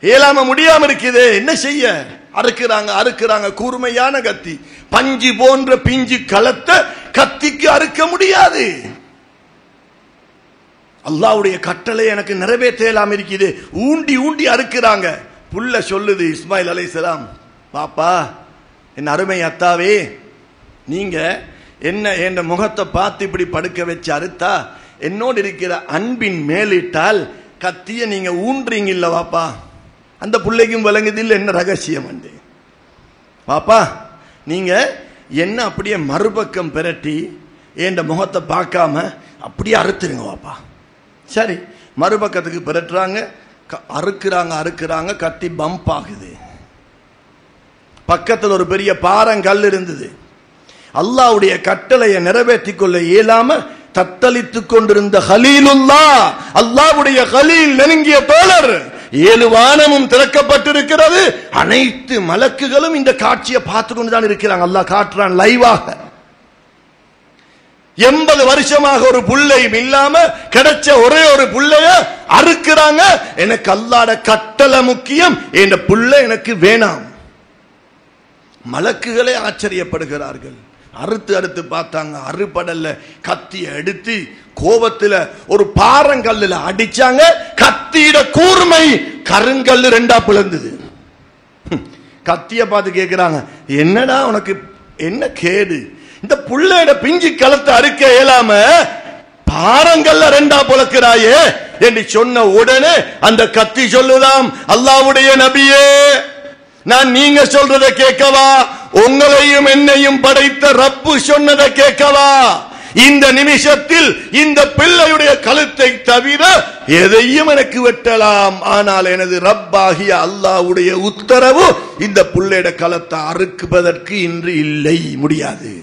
ஏலாம முடியாம இருக்குதே, என்ன செய்ய? அறுக்கிறாங்க. கூர்மையான கத்தி, பஞ்சு போன்ற பிஞ்சு களத்த கத்திக்கு அறுக்க முடியாது. அல்லாஹ்வுடைய கட்டளை எனக்கு நிறைவேற்றலாம் இருக்குது. ஊண்டி அறுக்கிறாங்க. புள்ள சொல்லுது இஸ்மாயில் அலைஹிஸ்ஸலாம், பாப்பா, என் அருமை அத்தாவே, நீங்க என்ன என் முகத்தை பார்த்து இப்படி படுக்க வச்சு அறுத்தா என்னோடு இருக்கிற அன்பின் மேலிட்டால் கத்திய நீங்க ஊன்றீங்க இல்ல பாப்பா. அந்த பிள்ளைக்கும் விளங்குதில்லை என்ன ரகசியம் வந்து. பாப்பா, நீங்க என்ன அப்படியே மறுபக்கம் பிரட்டி என் முகத்தை பார்க்காம அப்படியே அறுத்துருங்க பாப்பா. சரி, மறுபக்கத்துக்கு பிரட்டுறாங்க, அறுக்கிறாங்க, கத்தி பம்ப் ஆகுது. பக்கத்தில் ஒரு பெரிய பாறங்கல் இருந்தது. அல்லாஹ்வுடைய கட்டளையை நிறைவேற்றிக் கொள்ள இயலாம தத்தளித்துக் கொண்டிருந்த ஹலீலுல்லாஹ், அல்லாஹ்வுடைய ஹலீல், நெருங்கிய தோழர், 7 வானமும் திறக்கப்பட்டிருக்கிறது. அனைத்து மலக்குகளும் இந்த காட்சியை பார்த்து கொண்டுதான் இருக்கிறாங்க. அல்லாஹ் காட்டுறான் லைவாக. 80 வருஷமாக ஒரு புள்ளையும் இல்லாம கிடைச்ச ஒரே ஒரு புள்ளைய அறுக்கிறாங்க. எனக்கு அல்லாஹ்வுடைய கட்டளை முக்கியம், என் புள்ளை எனக்கு வேணாம். மலக்குகளே ஆச்சரியப்படுகிறார்கள். அறுத்து பார்த்தாங்க, அறுபடல்ல. கத்திய எடுத்து கோபத்துல ஒரு பாறங்கல்லுல அடிச்சாங்க. கத்தியிட கூர்மை கருங்கல்லு 2ஆ பிளந்தது. கத்திய பார்த்து கேட்கிறாங்க, என்னடா உனக்கு என்ன கேடு? இந்த புள்ளையோட பிஞ்சு களத்தை அறுக்க இயலாம பாறங்கல்ல 2ஆ பிளக்கிறாயே என்று சொன்ன உடனே அந்த கத்தி சொல்லுதாம், அல்லாஹ்வுடைய நபியே, நான் நீங்க சொல்றதை கேட்கவா, உங்களையும் என்னையும் படைத்த ரப்பு சொன்னதை கேட்கவா? இந்த நிமிஷத்தில் இந்த பிள்ளையுடைய கழுத்தை தவிர எதையும் எனக்கு வெட்டலாம், ஆனால் எனது ரப்பாகிய அல்லாஹ்வுடைய உத்தரவு இந்த பிள்ளையோட கழுத்தை அறுக்குவதற்கு இன்று இல்லை, முடியாது.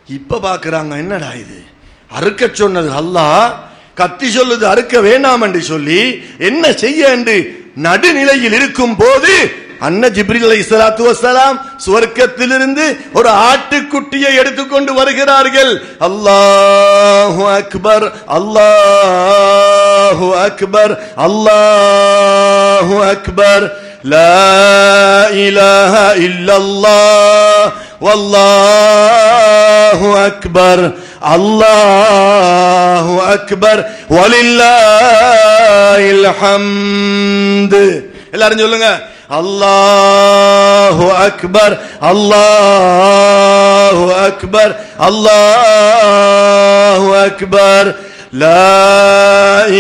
இப்ப பாக்குறாங்க, என்னடா இது, அறுக்க சொன்னது அல்லாஹ், கத்தி சொல்லுது அறுக்க வேண்டாம் என்று சொல்லி என்ன செய்ய என்று நடுநிலையில் இருக்கும் போது அன்ன ஜிப்ரீல் அலைஹிஸ்ஸலாத்து வஸ்ஸலாம் சுவர்க்கத்திலிருந்து ஒரு ஆட்டுக்குட்டியை எடுத்துக்கொண்டு வருகிறார்கள். அல்லாஹு அக்பர், அல்லாஹு அக்பர், அல்லாஹு அக்பர், லா இலாஹா இல்லல்லாஹ் வல்லாஹு அக்பர், அல்லாஹு அக்பர், வலில்லாஹில் ஹம்து. எல்லாரும் சொல்லுங்க, அல்லாஹு அக்பர், அல்லாஹு அக்பர், அல்லாஹு அக்பர், லா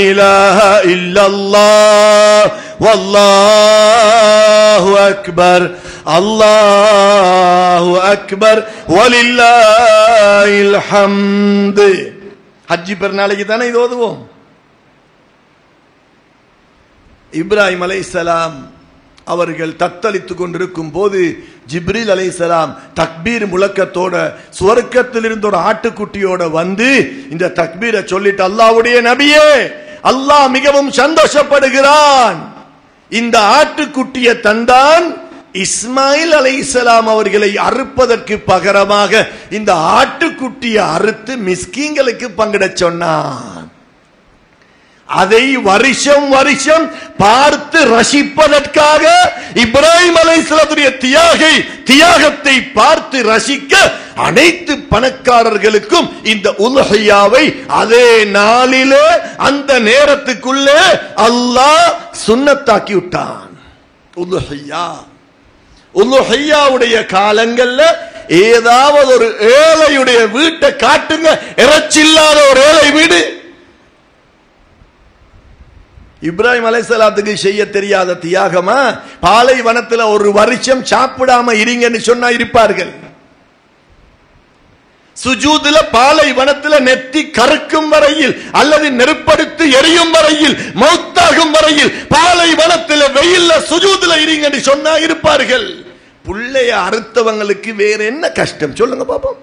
இலாஹா இல்லல்லாஹ் வல்லாஹு அக்பர், அல்லாஹு அக்பர், வலில்லாஹில் ஹம்து. ஹஜ்ஜி பெருநாளைக்கு தானே இது ஓதுவோம். இப்ராஹிம் அலைஹிஸ்ஸலாம் அவர்கள் தத்தளித்துக் கொண்டிருக்கும் போது ஜிப்ரீல் அலைஹிஸ்ஸலாம் தக்பீர் முழக்கத்தோட சுவர்க்கத்திலிருந்து ஒரு ஆட்டுக்குட்டியோட வந்து இந்த தக்பீரை சொல்லிட்டு, அல்லாஹ்வுடைய நபியே, அல்லாஹ் மிகவும் சந்தோஷப்படுகிறான், இந்த ஆட்டுக்குட்டியை தந்தான், இஸ்மாயில் அலைஹிஸ்ஸலாம் அவர்களை அறுப்பதற்கு பகரமாக இந்த ஆட்டுக்குட்டியை அறுத்து மிஸ்கீன்களுக்கு பங்கிட சொன்னான். அதை வருஷம் வருஷம் பார்த்து ரசிப்பதற்காக இப்ராஹிம் அலைஹிஸ்ஸலாத்துடைய தியாகத்தை பார்த்து ரசிக்க அனைத்து பணக்காரர்களுக்கும் இந்த உலுஹியாவை அதே நாளிலே அந்த நேரத்துக்குள்ளே அல்லாஹ் சுன்னத்தாக்கி விட்டான். உலுஹியாவுடைய காலங்கள்ல ஏதாவது ஒரு ஏழையுடைய வீட்டை காட்டுங்க, இறைச்சில்லாத ஒரு ஏழை வீடு. இப்ராஹிம் அலைஹிஸ்ஸலாத்துக்கு செய்ய தெரியாத தியாகமா? பாலைவனத்தில் ஒரு வருஷம் சாப்பிடாம இருங்கன்னு சொன்னா இருப்பார்கள். சுஜூதுல பாலைவனத்தில் நெத்தி கருக்கும் வரையில் அல்லது நெருப்படுத்து எரியும் வரையில் மௌத்தாகும் வரையில் பாலைவனத்தில் வெயில்ல சுஜூதுல இருங்கன்னு சொன்னா இருப்பார்கள். புள்ளைய அறுத்தவங்களுக்கு வேற என்ன கஷ்டம் சொல்லுங்க பாப்போம்.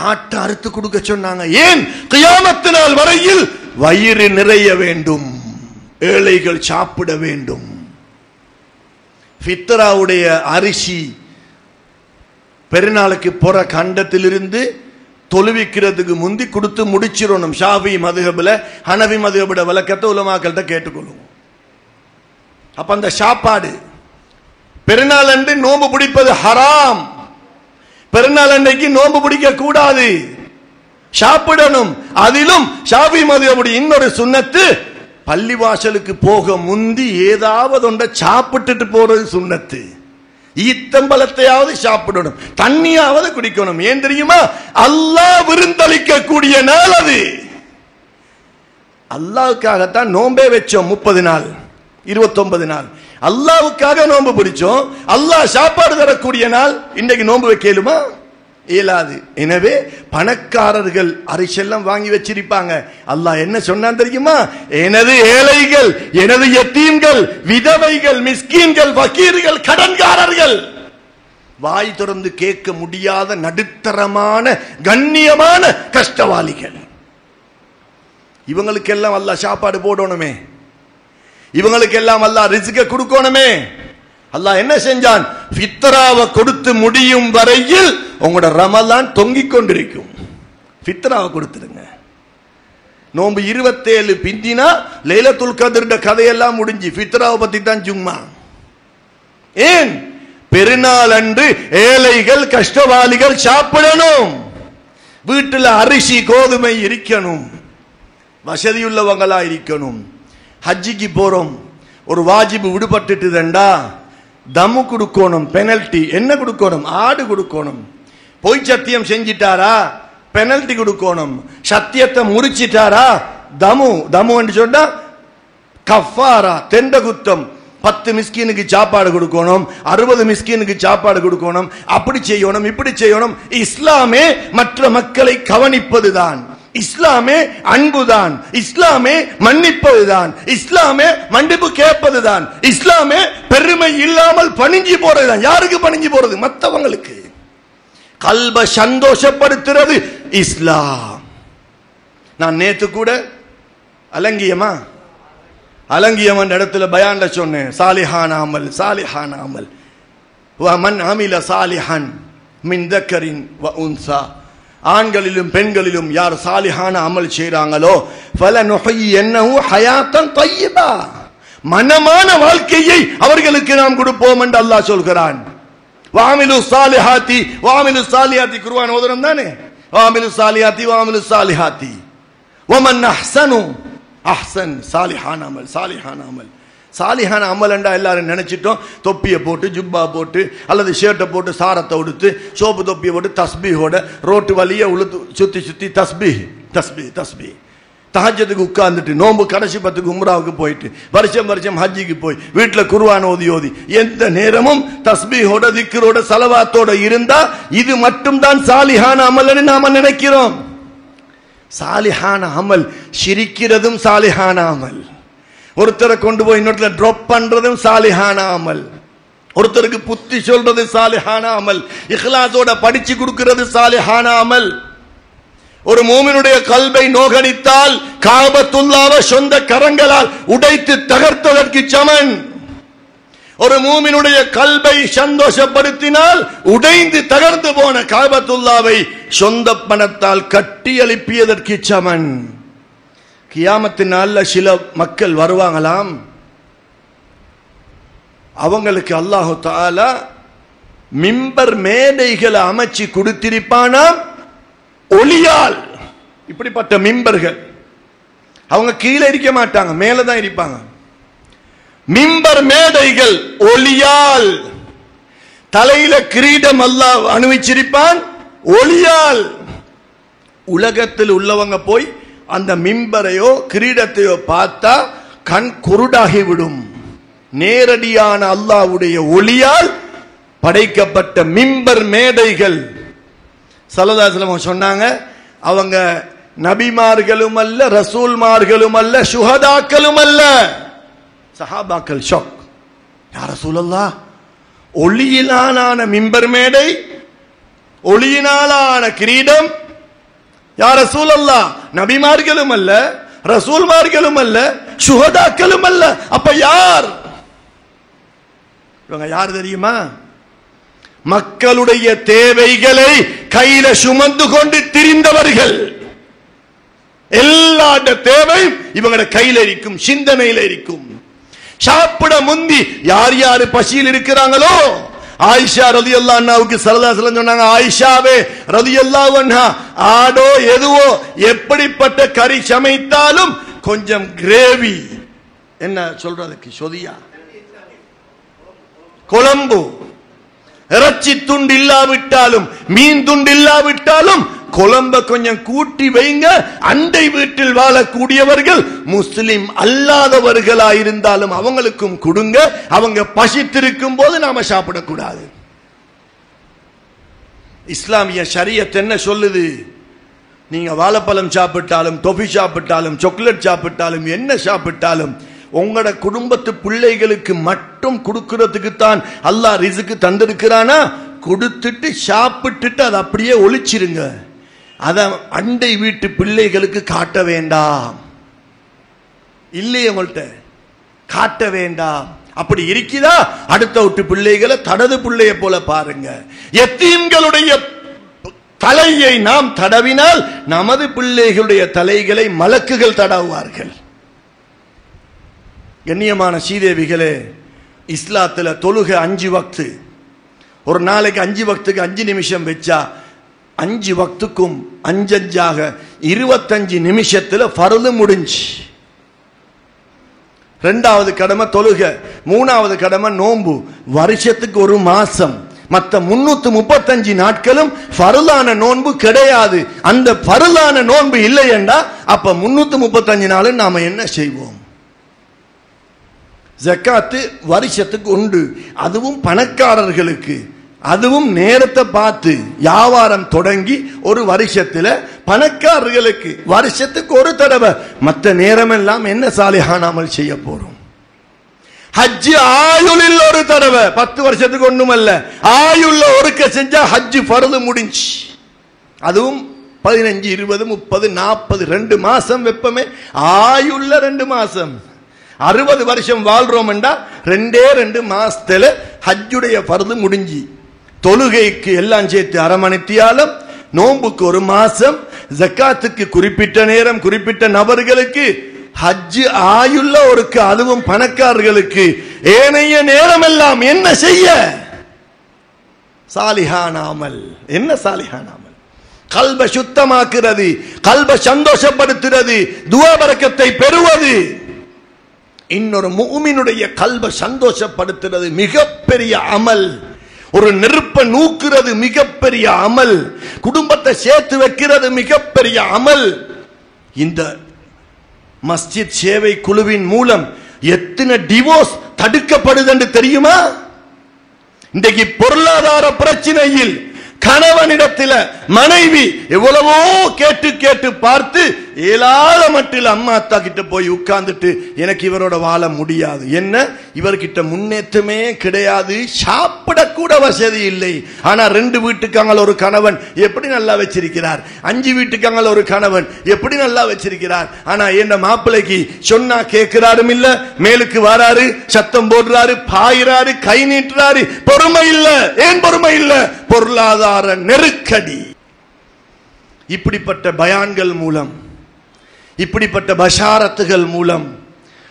ஆட்டை அறுத்து கொடுக்க சொன்னாங்க. ஏன்? கியாமத்து நாள் வரையில் வயிறு நிறைய வேண்டும், ஏழைகள் சாப்பிட வேண்டும். ஃபித்ராவுடைய அரிசி பெருநாளுக்கு போற கண்டத்திலிருந்து தொழுவிக்கிறதுக்கு முந்தி கொடுத்து முடிச்சிடணும். ஷாஃபி மதுஹப்ல, ஹனஃபி மதுஹப்ல விளக்கத்தை உலமாக்கள்கிட்ட கேட்டுக்கொள்ளும். அப்ப அந்த சாப்பாடு பெருநாள் அன்று நோன்பு பிடிப்பது ஹராம். பெருநாள் அன்றைக்கு நோன்பு பிடிக்க கூடாது, சாப்பிடணும். அதிலும் ஷாஃபி மதுஹபுடைய இன்னொரு சுன்னத்து, பள்ளிவாசலுக்கு போக முந்தி ஏதாவது ஒன்றை சாப்பிட்டுட்டு போறது சுன்னத்து. ஈத்தம்பலத்தையாவது சாப்பிடணும், தண்ணியாவது குடிக்கணும். ஏன் தெரியுமா? அல்லாஹ் விருந்தளிக்க கூடிய நாள் அது. அல்லாஹ்வுக்காகத்தான் நோன்பே வச்சோம். 30 நாள் 29 நாள் அல்லாஹ்வுக்காக நோன்பு பிடிச்சோம். அல்லாஹ் சாப்பாடு தரக்கூடிய நாள் இன்னைக்கு நோன்பு வைக்கலுமா? இயலாது. எனவே பணக்காரர்கள் அரிசெல்லாம் வாங்கி வச்சிருப்பாங்க. அல்லாஹ் என்ன சொன்னான் தெரியுமா? எனது ஏழைகள், எனது யத்தீம்கள், விதவைகள், மிஸ்கீன்கள், வகீர்கள், கடன்காரர்கள், வாய் திறந்து கேட்க முடியாத நடுத்தரமான கண்ணியமான கஷ்டவாளிகள், இவங்களுக்கெல்லாம் அல்லாஹ் சாப்பாடு போடணுமே, இவங்களுக்கெல்லாம் அல்லாஹ் ரிஸ்க கொடுக்கணுமே. அல்லாஹ் என்ன செஞ்சான்? ஃபித்ராவை கொடுத்து முடியும் வரையில் உங்களோட ரமலான் தொங்கிக் கொண்டிருக்கும். ஃபித்ராவை கொடுத்துருங்க. நோன்பு 27 பிந்தினா லைலத்துல் கத்ர் கதையெல்லாம் முடிஞ்சு ஃபித்ராவை பத்தி தான் சும்மா. ஏன்? பெருநாள் அன்று ஏழைகள் கஷ்டவாளிகள் சாப்பிடணும். வீட்டில் அரிசி கோதுமை இருக்கணும், வசதியுள்ளவங்களா இருக்கணும். ஹஜ்ஜிக்கு போறோம், ஒரு வாஜிபு விடுபட்டுட்டுதண்டா தம்மு கொடுக்கணும், பெனல்டி என்ன கொடுக்கணும்? ஆடு கொடுக்கணும். பொய் சத்தியம் செஞ்சிட்டாரா பெனல்டி கொடுக்கணும். சத்தியத்தை முறிச்சிட்டாரா தமு என்று சொன்னா கஃபாரா, தெண்ட குத்தம். 10 மிஸ்கீனுக்கு சாப்பாடு கொடுக்கணும், 60 மிஸ்கீனுக்கு சாப்பாடு கொடுக்கணும். அப்படி செய்யணும், இப்படி செய்யணும். இஸ்லாமே மற்ற மக்களை கவனிப்பதுதான், இஸ்லாமே அன்புதான், இஸ்லாமே மன்னிப்பதுதான், இஸ்லாமே மன்னிப்பு கேட்பதுதான், இஸ்லாமே பெருமை இல்லாமல் பணிஞ்சு போறதுதான். யாருக்கு பணிஞ்சு போறது? மற்றவங்களுக்கு. கல்ப சந்தோஷப்படுத்துறது இஸ்லாம். நான் நேத்து கூட அலங்கியமன் இடத்துல பயான்ல சொன்னேன், சாலிஹான அமல், சாலிஹான அமல். வமன் அமில சாலிஹன் மின் தக்கரின் வ உன்சா, ஆண்களிலும் பெண்களிலும் யார் சாலிஹான அமல் செய்றாங்களோ ஃபலனுஹய்யன்னஹு ஹயாத்தன் தய்யிபா, மனமான வாழ்க்கையை அவர்களுக்கு நாம் கொடுப்போம் என்று அல்லாஹ் சொல்கிறான். வாமிலு சாலிஹாத்தி வாமிலு சாலிஹாத்தி குர்ஆன் ஓதுறோம் தானே. வாமிலு சாலிஹாத்தி வாமிலு சாலிஹாத்தி வமன் அஹ்ஸனு அஹ்ஸன், சாலிஹான அமல், சாலிஹான அமல். சாலிஹான அமல் என்றா எல்லாரும் நினைச்சிட்டோம் தொப்பியை போட்டு ஜுப்பா போட்டு அல்லது ஷர்ட்டை போட்டு சாரத்தை உடுத்து சோப்பு தொப்பியை போட்டு தஸ்பீஹோட ரோட்டு வழியை உழுத்து சுத்தி சுத்தி தஸ்பீஹ் தஸ்பீஹ் தஸ்பீஹ். தஹஜ்ஜுதுக்கு உட்கார்ந்துட்டு நோன்பு கடைசி 10க்கு உம்ராவுக்கு போயிட்டு வருஷம் ஹஜ்ஜிக்கு போய் வீட்டில் குர்ஆன் ஓதி எந்த நேரமும் தஸ்பீஹோட திக்ரோட சலவாத்தோட இருந்தா இது மட்டும்தான் சாலிஹான அமல்னு நாம நினைக்கிறோம். சாலிஹான அமல் சிரிக்கிறதும் சாலிஹான அமல், ஒருத்தரை கொண்டு போய் இன்னொருத்தர டிராப் பண்றதும் சாலிஹான அமல், ஒருத்தருக்கு புத்தி சொல்றது சாலிஹான அமல், இஹ்லாஸோட படிச்சு கொடுக்கிறது சாலிஹான அமல். ஒரு மூமினுடைய கல்பை நோகடித்தால் காபத்துல்லாவை சொந்த கரங்களால் உடைத்து தகர்த்ததற்கு சமன். ஒரு மூமினுடைய கல்பை சந்தோஷப்படுத்தினால் உடைந்து தகர்ந்து போன காபத்துல்லாவை சொந்த பணத்தால் கட்டி எழுப்பியதற்கு சமன். கியாமத்து நாள்ல சில மக்கள் வருவாங்களாம், அவங்களுக்கு அல்லாஹு தஆலா மிம்பர் மேடைகளை அமைச்சு கொடுத்திருப்பானாம் ஒளியால். இப்படிப்பட்ட மிம்பர்கள், அவங்க கீழே இருக்க மாட்டாங்க, மேலதான் இருப்பாங்க. மிம்பர் மேடைகள் ஒளியால், தலையில கிரீடம் அல்லாஹ் அணிவிச்சிருப்பான் ஒளியால். உலகத்தில் உள்ளவங்க போய் அந்த மிம்பரையோ கிரீடத்தையோ பார்த்தா கண் குருடாகிவிடும். நேரடியான அல்லாஹ்வுடைய ஒளியால் படைக்கப்பட்ட மிம்பர் மேடைகள். ஸல்லல்லாஹு அலைஹி வஸல்லம் சொன்னாங்க, அவங்க நபிமார்களும் அல்ல, ரசூல்மார்களும் அல்ல, சுஹதாக்களும் அல்ல. சஹாபாக்கள் ஷாக். யா ரசூலல்லாஹ், ஒளியினாலான மிம்பர் மேடை, ஒளியினாலான கிரீடம், யா ரசூலல்லாஹ், நபிமார்களும் அல்ல, ரசூல்மார்களும் அல்ல, சுஹதாக்களும் அல்ல, அப்ப யார்? இவங்க யார் தெரியுமா? மக்களுடைய தேவைகளை கையில சுமந்து கொண்டு திரிந்தவர்கள். எல்லா தேவையும் இவங்களோட கையில இருக்கும், சிந்தனையில இருக்கும். சாப்பிட முந்தி யார் யாரு பசியில் இருக்கிறாங்களோ, ஆயிஷா ரலியல்லாஹு அன்ஹாவுக்கு ஸல்லல்லாஹு அலைஹி வஸல்லம் சொன்னாங்க, ஆயிஷாவே ரலியல்லாஹு அன்ஹா, ஆடோ எதுவோ எப்படிப்பட்ட கறி சமைத்தாலும் கொஞ்சம் கிரேவி, என்ன சொல்றதுக்கு, சொதியா, குழம்பு, இறைச்சி துண்டு இல்லாவிட்டாலும் மீன் துண்டு இல்லாவிட்டாலும் குழம்ப கொஞ்சம் கூட்டி வைங்க. அண்டை வீட்டில் வாழக்கூடியவர்கள் முஸ்லிம் அல்லாதவர்களா இருந்தாலும் அவங்களுக்கும் கொடுங்க. அவங்க பசித்திருக்கும் போது நாம சாப்பிடக்கூடாது. இஸ்லாமிய ஷரியத் என்ன சொல்லுது? நீங்க வாழைப்பழம் சாப்பிட்டாலும், தொஃபி சாப்பிட்டாலும், சாக்லேட் சாப்பிட்டாலும், என்ன சாப்பிட்டாலும் உங்களோட குடும்பத்து பிள்ளைகளுக்கு மட்டும் கொடுக்கிறதுக்கு தான் அல்லாஹ் ரிஸ்க் தந்திருக்கிறானா, கொடுத்துட்டு சாப்பிட்டுட்டு அதை அப்படியே ஒளிச்சிருங்க. அத அண்டை வீட்டு பிள்ளைகளுக்கு காட்ட வேண்டாம். இல்லையே, உங்கள்கிட்ட காட்ட வேண்டாம். அப்படி இருக்குதா, அடுத்த வீட்டு பிள்ளைகளை தடது பிள்ளைய போல பாருங்க. யத்தீம்களுடைய தலையை நாம் தடவினால் நமது பிள்ளைகளுடைய தலைகளை மலக்குகள் தடவுவார்கள். கண்ணியமான சீதேவிகளே, இஸ்லாத்துல தொழுகை 5 வக்து. ஒரு நாளைக்கு 5 வக்துக்கு 5 நிமிஷம் வச்சா 5 வக்துக்கும் 5 25 நிமிஷத்துல ஃபர்து முடிஞ்சு. 2வது கடமை தொழுகை, 3வது கடமை நோன்பு. வருஷத்துக்கு 1 மாசம், மற்ற 335 நாட்களும் ஃபர்லான நோன்பு கிடையாது. அந்த ஃபர்லான நோன்பு இல்லை என்றா அப்ப 335 நாளும் நாம என்ன செய்வோம்? ஜக்காத்து வருஷத்துக்கு உண்டு, அதுவும் பணக்காரர்களுக்கு. அதுவும் நேரத்தை பார்த்து வியாபாரம் தொடங்கி ஒரு வருஷத்துல பணக்காரர்களுக்கு வருஷத்துக்கு ஒரு தடவை. மற்ற நேரம் எல்லாம் என்ன சாலிஹானாமல் செய்ய போறோம்? ஹஜ் ஆயுளில் ஒரு தடவை, 10 வருஷத்துக்கு ஒண்ணுமல்ல, ஆயுள்ள ஒருக்க செஞ்சா ஹஜ் ஃபர்து முடிஞ்சு. அதுவும் 15, 20, 30, 40 2 மாசம் வெப்பமே. ஆயுள்ள 2 மாசம். 60 வருஷம் வாழ்றோம் என்றா 2 மாசத்துல ஹஜ்ஜுடைய ஃபர்து முடிஞ்சு. தொழுகைக்கு எல்லாம் சேர்த்து அரை மணித்தியாலம், நோன்புக்கு 1 மாசம், ஜக்காத்துக்கு குறிப்பிட்ட நேரம், குறிப்பிட்ட நபர்களுக்கு, ஹஜ் ஆயுள்ள ஒருக்கு, அதுவும் பணக்காரர்களுக்கு. ஏனைய நேரம் எல்லாம் என்ன செய்ய? சாலிஹானாமல். என்ன சாலிஹானாமல்? கல்ப சுத்தமாக்குறது, கல்ப சந்தோஷப்படுத்துறது, துஆ பரக்கத்தை பெறுவது. இன்னொரு முஃமினுடைய கல்ப சந்தோஷப்படுத்துறது மிகப்பெரிய அமல். ஒரு நெருப்ப நூக்குறது மிகப்பெரிய அமல். குடும்பத்தை சேர்த்து வைக்கிறது மிகப்பெரிய அமல். இந்த மஸ்ஜித் சேவை குழுவின் மூலம் எத்தனை டிவோர்ஸ் தடுக்கப்படுது என்று தெரியுமா? இன்றைக்கு பொருளாதார பிரச்சனையில் கணவனிடத்தில் மனைவி எவ்வளவோ கேட்டு கேட்டு பார்த்து ஏழாத மட்டில் அம்மா அத்தா கிட்ட போய் உட்கார்ந்துட்டு எனக்கு இவரோட வாழ முடியாது, என்ன இவர்கிட்ட முன்னேற்றமே கிடையாது, சாப்பிடக்கூட வசதி இல்லை. ஆனா 2 வீட்டுக்காங்கள் ஒரு கணவன் எப்படி நல்லா வச்சிருக்கிறார், 5 வீட்டுக்காங்கள் ஒரு கணவன் எப்படி நல்லா வச்சிருக்கிறார். ஆனா என்ன மாப்பிள்ளைக்கு சொன்னா கேட்கிறாரும் இல்ல, மேலுக்கு வராரு, சத்தம் போடுறாரு, பாயிறாரு, கை நீட்டுறாரு. பொறுமை இல்ல. ஏன் பொறுமை இல்ல? பொருளாதார நெருக்கடி. இப்படிப்பட்ட பயான்கள் மூலம், இப்படிப்பட்ட பஷாரத்துகள் மூலம்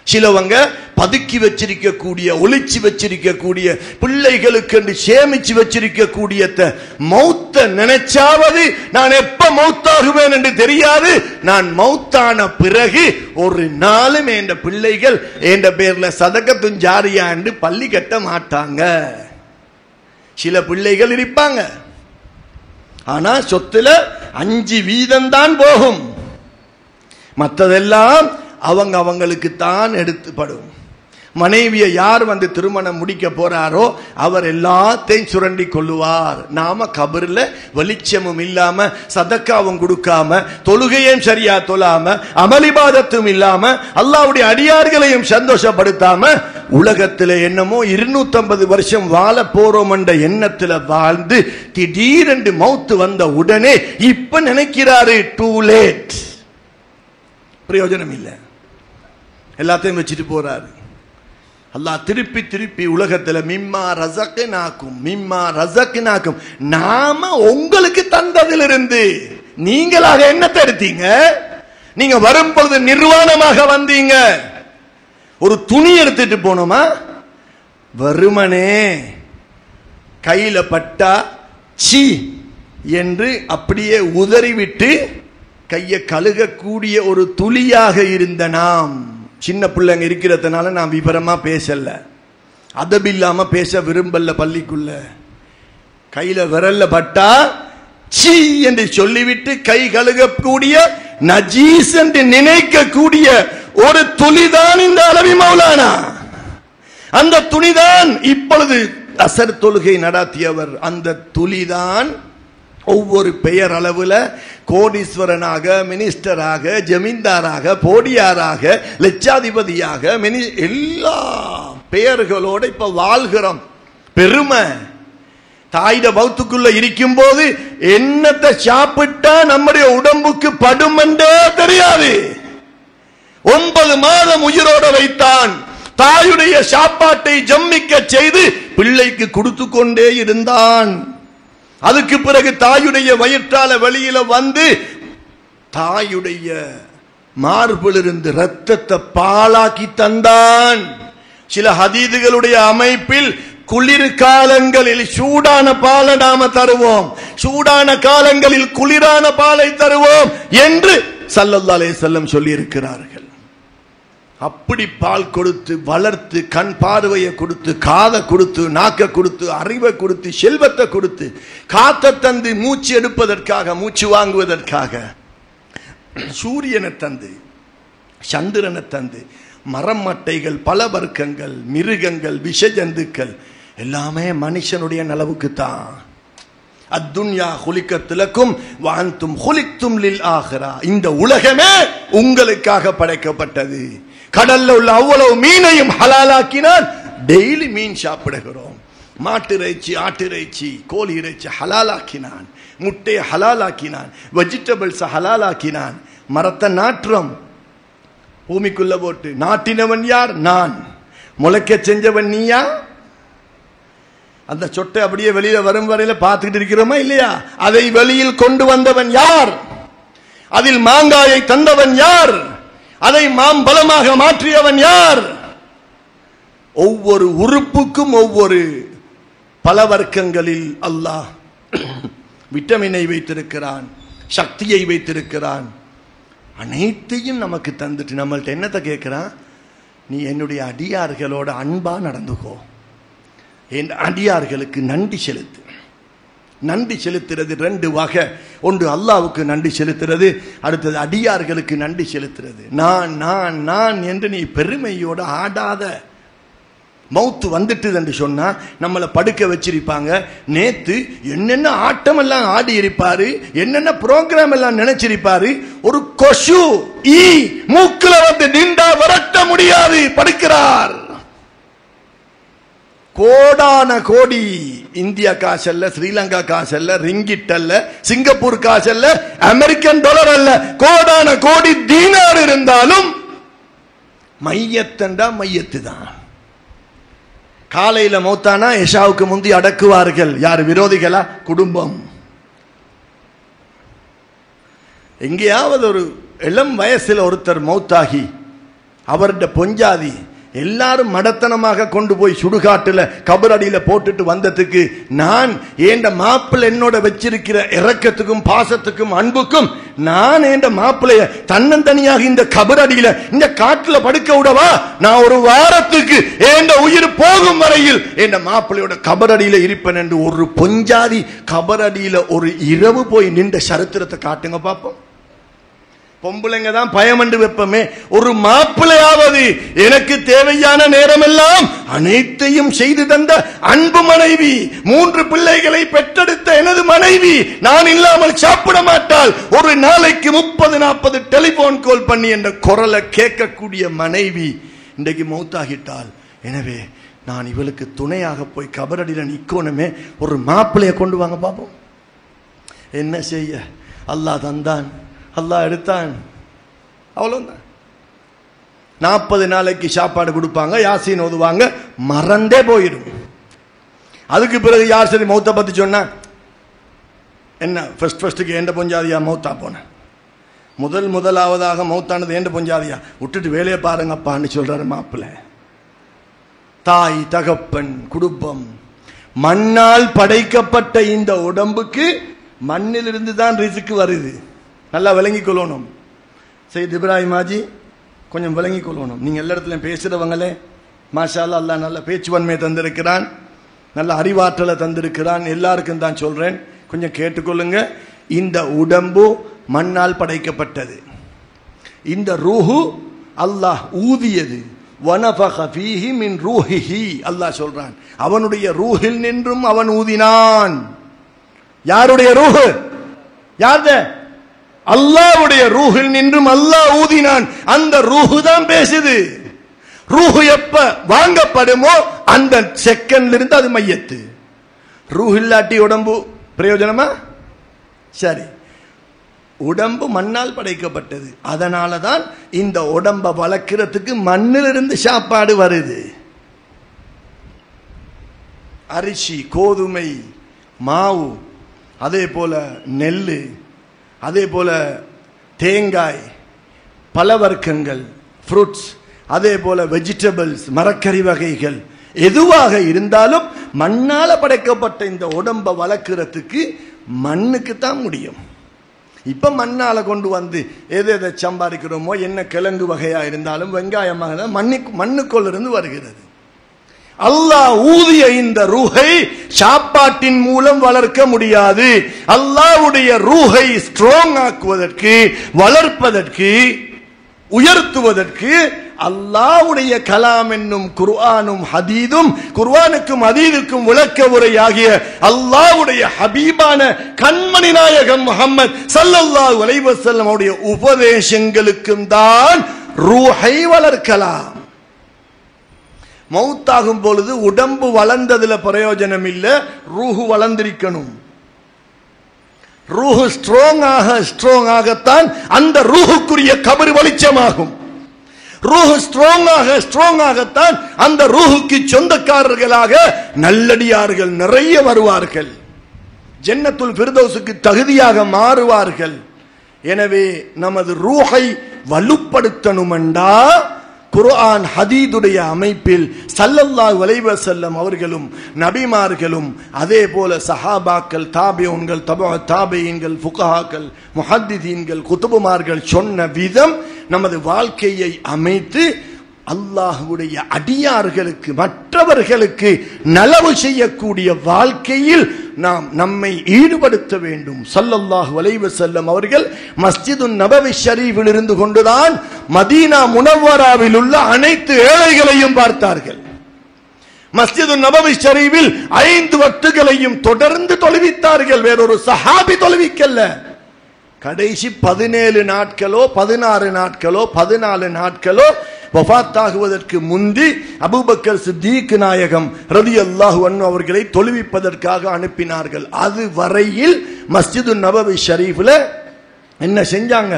சிலவங்க பதுக்கி வச்சிருக்கக்கூடிய, ஒளிச்சு வச்சிருக்கக்கூடிய, பிள்ளைகளுக்கு சேமிச்சு வச்சிருக்கக்கூடிய மௌத்த நினைச்சாவது நான் எப்ப மௌத்தாகுவேன் என்று தெரியாது. நான் மௌத்தான பிறகு ஒரு நாளும் என் பிள்ளைகள் என் பேர்ல சதகத்தும் ஜாரியா என்று பள்ளி கட்ட மாட்டாங்க. சில பிள்ளைகள் இருப்பாங்க, ஆனா சொத்துல 5% தான் போகும், மற்றதெல்லாம் அவங்களுக்கு தான் எடுத்துப்படும். மனைவியை யார் வந்து திருமணம் முடிக்க போறாரோ அவர் எல்லாத்தையும் சுரண்டி கொள்ளுவார். நாம கபர்ல வெளிச்சமும் இல்லாம, சதக்காவும் கொடுக்காம, தொழுகையும் சரியா தொழாம, அமளிபாதத்தும் இல்லாம, அல்லாஹ்வுடைய அடியார்களையும் சந்தோஷப்படுத்தாம, உலகத்துல என்னமோ 250 வருஷம் வாழ போறோம் என்ற எண்ணத்துல வாழ்ந்து திடீரென்று மௌத்து வந்த உடனே இப்ப நினைக்கிறாரு டூ லேட், பிரயோஜனம் இல்லை, எல்லாத்தையும் வச்சுட்டு போறாரு. அல்லாஹ் திருப்பி திருப்பி உலகத்துல மிம்மா ரஸக்னாக்கும், நாம உங்களுக்கு தந்ததிலிருந்து நீங்களாக என்னத்தை எடுத்தீங்க? நீங்க வரும் பொழுது நிர்வாணமாக வந்தீங்க. ஒரு துணி எடுத்துட்டு போனோமா, வருமனே கையில பட்டா சி என்று அப்படியே உதறிவிட்டு கையை கழுகக்கூடிய ஒரு துளியாக இருந்த நாம், சின்ன பிள்ளைங்க இருக்கிறதுனால நான் விவரமா பேசல, அதபில்லாம பேச விரும்பல. பள்ளிக்குள்ள கையில விரல்ல பட்டா சி என்று சொல்லிவிட்டு கை கழுகக்கூடிய, நஜீஸ் என்று நினைக்கக்கூடிய ஒரு துளிதான் இந்த அளவி மௌலானா. அந்த துளிதான் இப்பொழுது அசர் தொழுகை நடாத்தியவர். அந்த துளிதான் ஒவ்வொரு பெயர் அளவுல கோடீஸ்வரனாக, மினிஸ்டராக, ஜமீன்தாராக, போடியாராக, லட்சாதிபதியாக, எல்லா பெயர்களோட இப்ப வாழ்கிறோம். பெருமை. தாயிட பௌத்துக்குள்ள இருக்கும் போது என்னத்தை சாப்பிட்டா நம்முடைய உடம்புக்கு படும் என்றே தெரியாது. 9 மாதம் உயிரோட வைத்தான். தாயுடைய சாப்பாட்டை ஜம்மிக்க செய்து பிள்ளைக்கு கொடுத்து கொண்டே இருந்தான். அதுக்கு பிறகு தாயுடைய வயிற்றால வெளியில வந்து தாயுடைய மார்பிலிருந்து ரத்தத்தை பாலாக்கி தந்தான். சில ஹதீதுகளுடைய அமைப்பில் குளிர் காலங்களில் சூடான பாலை நாம தருவோம், சூடான காலங்களில் குளிரான பாலை தருவோம் என்று ஸல்லல்லாஹு அலைஹி வஸல்லம் சொல்லி இருக்கிறார்கள். அப்படி பால் கொடுத்து வளர்த்து, கண் பார்வையை கொடுத்து, காதை கொடுத்து, நாக்க கொடுத்து, அறிவை கொடுத்து, செல்வத்தை கொடுத்து, காத்த தந்து, மூச்சு எடுப்பதற்காக, மூச்சு வாங்குவதற்காக சூரியனை தந்து, சந்திரனை தந்து, மரம் மட்டைகள், பல வர்க்கங்கள், மிருகங்கள், விஷஜந்துக்கள் எல்லாமே மனுஷனுடைய நலவுக்கு தான். அத்துன்யா குலிக்கத் லக்கும் வ அன்தும் குலிக்தும் லில் ஆகிரா. இந்த உலகமே உங்களுக்காக படைக்கப்பட்டது. கடல்ல உள்ள அவ்வளவு மீனையும் ஹலாலாக்கினால் டெய்லி மீன் சாப்பிடுகிறோம். மாட்டு இறைச்சி, ஆட்டு இறைச்சி, கோழி இறைச்சி ஹலாலாக்கினான், முட்டையை ஹலாலாக்கினான், வெஜிடபிள்ஸ் ஹலாலாக்கினான். மரத்தை நாட்டுறோம், பூமிக்குள்ள போட்டு நாட்டினவன் யார்? நான். முளைக்க செஞ்சவன் நீயா? அந்த சொட்டை அப்படியே வெளியில வரும் வரையில பார்த்துக்கிட்டு இருக்கிறோமா இல்லையா? அதை வெளியில் கொண்டு வந்தவன் யார்? அதில் மாங்காயை தந்தவன் யார்? அதை மாம்பழமாக மாற்றியவன் யார்? ஒவ்வொரு உறுப்புக்கும் ஒவ்வொரு பல வர்க்கங்களில் அல்லாஹ் விட்டமினை வைத்திருக்கிறான், சக்தியை வைத்திருக்கிறான். அனைத்தையும் நமக்கு தந்துட்டு நம்மள்ட்ட என்னத்தை கேட்கிறான்? நீ என்னுடைய அடியார்களோட அன்பா நடந்துகோ, என் அடியார்களுக்கு நன்றி செலுத்து. நன்றி செலுத்துறது 2 வகை. ஒன்று அல்லாஹ்வுக்கு நன்றி செலுத்துறது, அடுத்தது அடியார்களுக்கு நன்றி செலுத்துறது. நான் நான் நான் என்று நீ பெருமையோட ஆடாத. மௌத்து வந்துட்டு என்று சொன்னா நம்மளை படுக்க வச்சிருப்பாங்க. நேத்து என்னென்ன ஆட்டம் எல்லாம் ஆடி இருப்பாரு, என்னென்ன ப்ரோக்ராம் எல்லாம் நினைச்சிருப்பாரு. ஒரு கொசு ஈ மூக்குல வந்து நின்றா விரட்ட முடியாது, படுக்கிறார். கோடான கோடி இந்தியா காசு அல்ல, ஸ்ரீலங்கா காசு அல்ல, ரிங்கிட் அல்ல, சிங்கப்பூர் காசு அல்ல, அமெரிக்கன் டாலர் அல்ல, கோடான கோடி தீனார் இருந்தாலும் மையத்தண்டா மையத்து தான். காலையில மௌத்தானா எஷாவுக்கு முந்தி அடக்குவார்கள். யார்? விரோதிகளா? குடும்பம். எங்கேயாவது ஒரு இளம் வயசில் ஒருத்தர் மௌத்தாகி அவருடைய பொஞ்சாதி எல்லாரும் மடத்தனமாக கொண்டு போய் சுடுகாட்டுல கபரடியில போட்டுட்டு வந்ததுக்கு நான் ஏண்ட மாப்பிள்ளை என்னோட வச்சிருக்கிற இரக்கத்துக்கும் பாசத்துக்கும் அன்புக்கும் நான் ஏண்ட மாப்பிள்ளைய தன்னந்தனியாக இந்த கபரடியில இந்த காட்டுல படுக்க விடவா? நான் ஒரு வாரத்துக்கு ஏண்ட உயிர் போகும் வரையில் என் மாப்பிள்ளையோட கபரடியில இருப்பேன் என்று ஒரு பொஞ்சாதி கபரடியில ஒரு இரவு போய் நின்ற சரித்திரத்தை காட்டுங்க பாப்போம். பொம்பளைங்க தான் பயமண்டு வெப்பமே. ஒரு மாப்பிள்ளையாவது எனக்கு தேவையான நேரமெல்லாம் அனைத்தையும் செய்து தந்த அன்பு மனைவி, 3 பிள்ளைகளை பெற்றெடுத்த எனது மனைவி நான் இல்லாமல் சாப்பிட மாட்டாள். ஒரு நாளைக்கு 30-40 டெலிபோன் கால் பண்ணி என்ற குரலை கேட்கக்கூடிய மனைவி இன்றைக்கு மௌத்தாகிட்டாள். எனவே நான் இவளுக்கு துணையாக போய் கபரடியில் நிக்கணுமே, ஒரு மாப்பிள்ளைய கொண்டு வாங்க பாப்போம். என்ன செய்ய? அல்லாஹ் தந்தான், அல்லாஹ் எடுத்தான், அவ்வளவுதான். 40 நாளைக்கு சாப்பாடு கொடுப்பாங்க, யாசீன் ஓதுவாங்க, மறந்தே போயிடும். அதுக்கு பிறகு யார் சரி மௌத்த பத்தி சொன்னா என்ன? ஃபர்ஸ்ட்டுக்கு ஏண்ட பொஞ்சாதியா மௌத்தா போன, முதலாவதாக மௌத்தானது ஏண்ட பொஞ்சாதியா, விட்டுட்டு வேலையை பாருங்கப்பான்னு சொல்றாரு மாப்பிள்ளை. தாய் தகப்பன் குடும்பம், மண்ணால் படைக்கப்பட்ட இந்த உடம்புக்கு மண்ணிலிருந்து தான் ரிஸ்க் வருது. நல்லா விளங்கிக் கொள்ளணும். சையத் இப்ராஹிம் ஹாஜி கொஞ்சம் விளங்கிக் கொள்ளணும். நீங்க எல்லா இடத்துலையும் பேசுறவங்களே மாஷா அல்லாஹ், அல்லாஹ் நல்ல பேச்சுவன்மையை தந்திருக்கிறான், நல்ல அறிவாற்றலை தந்திருக்கிறான். எல்லாருக்கும் தான் சொல்றேன், கொஞ்சம் கேட்டுக்கொள்ளுங்க. இந்த உடம்பு மண்ணால் படைக்கப்பட்டது. இந்த ரூஹு அல்லாஹ் ஊதியது. வனஃபக ஃபீஹி மின் ரூஹிஹி, அல்லாஹ் சொல்றான் அவனுடைய ரூஹில் நின்றும் அவன் ஊதினான். யாருடைய ரூஹு? யார்த? அல்லாஹ்வுடைய ரூஹில் நின்றும் அல்லாஹ் ஊதினான். அந்த ரூஹு தான் பேசுது. ரூஹு எப்ப வாங்கப்படுமோ அந்த செகண்ட்ல இருந்து அது மையத்து. ரூஹ் இல்லாட்டி உடம்பு பிரயோஜனமா? சரி, உடம்பு மண்ணால் படைக்கப்பட்டது. அதனால தான் இந்த உடம்பை வளர்க்கிறதுக்கு மண்ணிலிருந்து சாப்பாடு வருது. அரிசி, கோதுமை, மாவு, அதே போல நெல், அதே போல தேங்காய், பல வர்க்கங்கள், ஃப்ரூட்ஸ், அதே போல வெஜிடபிள்ஸ், மரக்கறி வகைகள், எதுவாக இருந்தாலும் மண்ணால படைக்கப்பட்ட இந்த உடம்பை வளர்க்கிறதுக்கு மண்ணுக்கு தான் முடியும். இப்ப மண்ணால கொண்டு வந்து எதை எதை சம்பாதிக்கிறோமோ, என்ன கிழங்கு வகையா இருந்தாலும் வெங்காயமாக மண்ணுக்குள்ள இருந்து வருகிறது. அல்லாஹ் ஊதிய இந்த ரூஹை சாப்பாட்டின் மூலம் வளர்க்க முடியாது. அல்லாஹ்வுடைய ரூஹை ஸ்ட்ராங் ஆக்குவதற்கு, வளர்ப்பதற்கு, உயர்த்துவதற்கு அல்லாஹ்வுடைய கலாம் என்னும் குர்ஆனும் ஹதீதும், குர்ஆனுக்கும் ஹதீதுக்கும் விளக்க உரையாகிய அல்லாஹ்வுடைய ஹபீபான கண்மணி நாயகம் முஹம்மது ஸல்லல்லாஹு அலைஹி வஸல்லம் உடைய உபதேசங்களுக்கும் தான் ரூஹை வளர்க்கலாம். மௌத்தாகும் பொழுது உடம்பு வளர்ந்ததுல பிரயோஜனம் இல்ல, ரூஹு வளர்ந்திருக்கணும். ரூஹு ஸ்ட்ராங் ஆகத்தான் அந்த ரூஹுக்குரிய கபர் வெளிச்சமாகும். ரூஹு ஸ்ட்ராங் ஆகத்தான் அந்த ரூஹுக்கு சொந்தக்காரர்களாக நல்லடியார்கள் நிறைய வருவார்கள், ஜன்னத்துல் ஃபிர்தௌஸுக்கு தகுதியாக மாறுவார்கள். எனவே நமது ரூஹை வலுப்படுத்தணுமெண்டா குர்ஆன் ஹதீதுடைய அமைப்பில் ஸல்லல்லாஹு அலைஹி வஸல்லம் அவர்களும் நபிமார்களும் அதே போல சஹாபாக்கள், தாபிஊன்கள், தபஅ தாபிஈன்கள், ஃபுகஹாக்கள், முஹத்திதீன்கள், குதுபுமார்கள் சொன்ன விதம் நமது வாழ்க்கையை அமைத்து அல்லாஹ்வுடைய அடியார்களுக்கு, மற்றவர்களுக்கு நலவு செய்யக்கூடிய வாழ்க்கையில் நாம் நம்மை ஈடுபடுத்த வேண்டும். ஸல்லல்லாஹு அலைஹி வஸல்லம் அவர்கள் மஸ்ஜிது நபவி ஷரீஃபில் இருந்து கொண்டுதான் மதீனா முனவ்வராவில் உள்ள அனைத்து ஏழைகளையும் பார்த்தார்கள். மஸ்ஜிது நபவி ஷரீஃபில் 5 வக்துகளையும் தொடர்ந்து தொழுவித்தார்கள். வேறொரு சஹாபி தொழுவிக்கல்ல. கடைசி 17 நாட்களோ 16 நாட்களோ 14 நாட்களோ வஃபாத்தாகுவதற்கு முந்தி அபூபக்கர் சித்தீக் நாயகம் ரலியல்லாஹு அன்ஹு அவர்களை தொழுவிப்பதற்காக அனுப்பினார்கள். அது வரையில் மஸ்ஜிது நபவி ஷரீஃப்ல என்ன செஞ்சாங்க?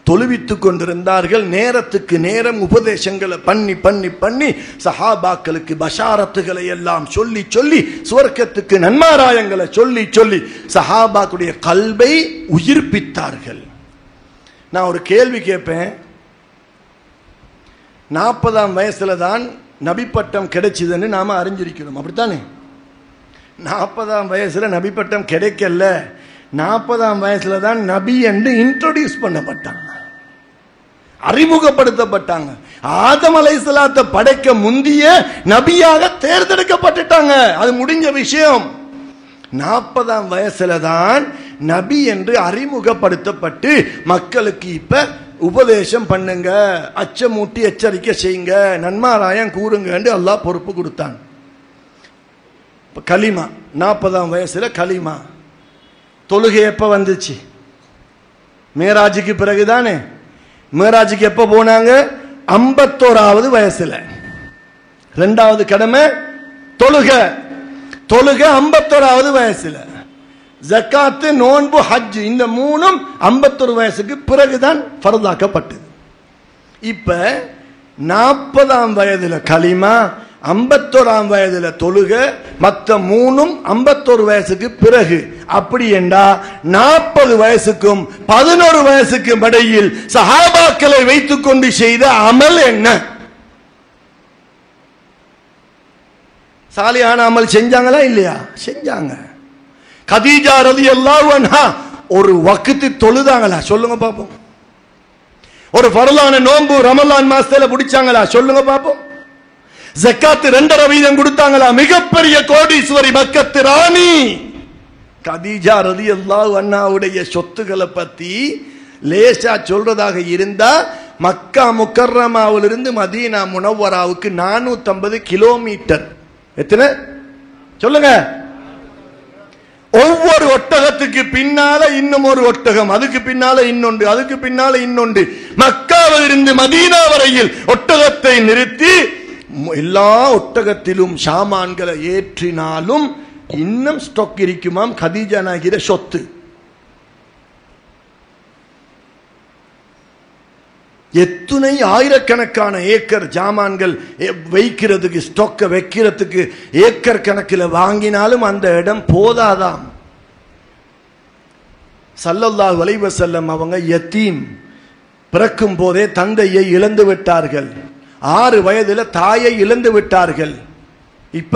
தொழுவித்துக் கொண்டிருந்தார்கள். நேரத்துக்கு நேரம் உபதேசங்களை பண்ணி பண்ணி பண்ணி சஹாபாக்களுக்கு பஷாரத்துகளை எல்லாம் சொல்லி சொல்லி, சுவர்க்கத்துக்கு நன்மாராயங்களை சொல்லி சொல்லி சஹாபாக்குடைய கல்பை உயிர்ப்பித்தார்கள். நான் ஒரு கேள்வி கேட்பேன். 40ஆம் வயசுல தான் நபி பட்டம் கிடைச்சதுன்னு நாம அறிஞ்சிருக்கிறோம், அப்படித்தானே? 40ஆம் வயசுல நபி பட்டம் கிடைக்கல, 40ஆம் வயசுல தான் நபி என்று இன்ட்ரோடியூஸ் பண்ணப்பட்டாங்க, அறிமுகப்படுத்தப்பட்டாங்க. ஆதம் அலைஹிஸ்ஸலாத்தை படைக்க முந்திய நபியாக தேர்ந்தெடுக்கப்பட்டுட்டாங்க. அது முடிஞ்ச விஷயம். 40ஆம் வயசுல தான் நபி என்று அறிமுகப்படுத்தப்பட்டு மக்களுக்கு இப்ப உபதேசம் பண்ணுங்க, அச்சமூட்டி எச்சரிக்கை செய்யுங்க, நன்மாராயம் கூறுங்க என்று அல்லாஹ் பொறுப்பு கொடுத்தான். கலிமா 40ஆம் வயசுல கலிமா. தொழுகை எப்ப வந்துச்சு? மேராஜுக்கு பிறகுதானே. மேராஜுக்கு எப்ப போனாங்க? 51வது வயசுல. இரண்டாவது கடமை தொழுகை. தொழுகை 51வது வயசுல. ஜக்காத்து, நோன்பு, ஹஜ் இந்த மூணும் 51 வயசுக்கு பிறகுதான் ஃபர்தாக்கப்பட்டது. இப்ப 40ஆம் வயதுல கலிமா, 51ஆம் வயதுல தொழுகை, மற்ற மூணும் 51 வயசுக்கு பிறகு. அப்படி என்றா 40 வயசுக்கும் 11 வயசுக்கும் இடையில் சஹாபாக்களை வைத்துக் கொண்டு செய்த அமல் என்ன? சாலியான அமல் செஞ்சாங்களா இல்லையா? செஞ்சாங்க. கதீஜா ரலியல்லாஹு அன்ஹா ஒரு வக்த் தொழுதாங்களா? சொல்லுங்க பாப்போம். ஒரு ஃபர்லான நோன்பு ரமலான் மாசத்துல பிடிச்சாங்களா? சொல்லுங்க பாப்போம். ஜக்காத் 2.5% கொடுத்தாங்களா? மிகப்பெரிய கோடீஸ்வரி, மக்கத்து ராணி கதீஜா ரலியல்லாஹு அன்ஹாவுடைய சொத்துக்களை பத்தி லேசா சொல்றதாக இருந்தா, மக்கா முக்கர்ரமாவிலிருந்து மதீனா முனவ்வராவுக்கு 450 கிலோமீட்டர். எத்தனை சொல்லுங்க? ஒவ்வொரு ஒட்டகத்துக்கு பின்னால இன்னும் ஒரு ஒட்டகம், அதுக்கு பின்னால இன்னொன்று, அதுக்கு பின்னால இன்னொன்று. மக்காவில் இருந்து மதீனா வரையில் ஒட்டகத்தை நிறுத்தி எல்லா ஒட்டகத்திலும் சாமான்களை ஏற்றினாலும் இன்னும் ஸ்டாக் இருக்குமாம் கதீஜா நாயகியோட சொத்து. எத்துணை ஆயிரக்கணக்கான ஏக்கர் ஜாமான்கள் வைக்கிறதுக்கு, ஸ்டாக்க வைக்கிறதுக்கு ஏக்கர் கணக்கில் வாங்கினாலும் அந்த இடம் போதாதாம். ஸல்லல்லாஹு அலைஹி வஸல்லம் அவங்க யத்தீம், பிறக்கும் போதே தந்தையை இழந்து விட்டார்கள். 6 வயதுல தாயை இழந்து விட்டார்கள். இப்ப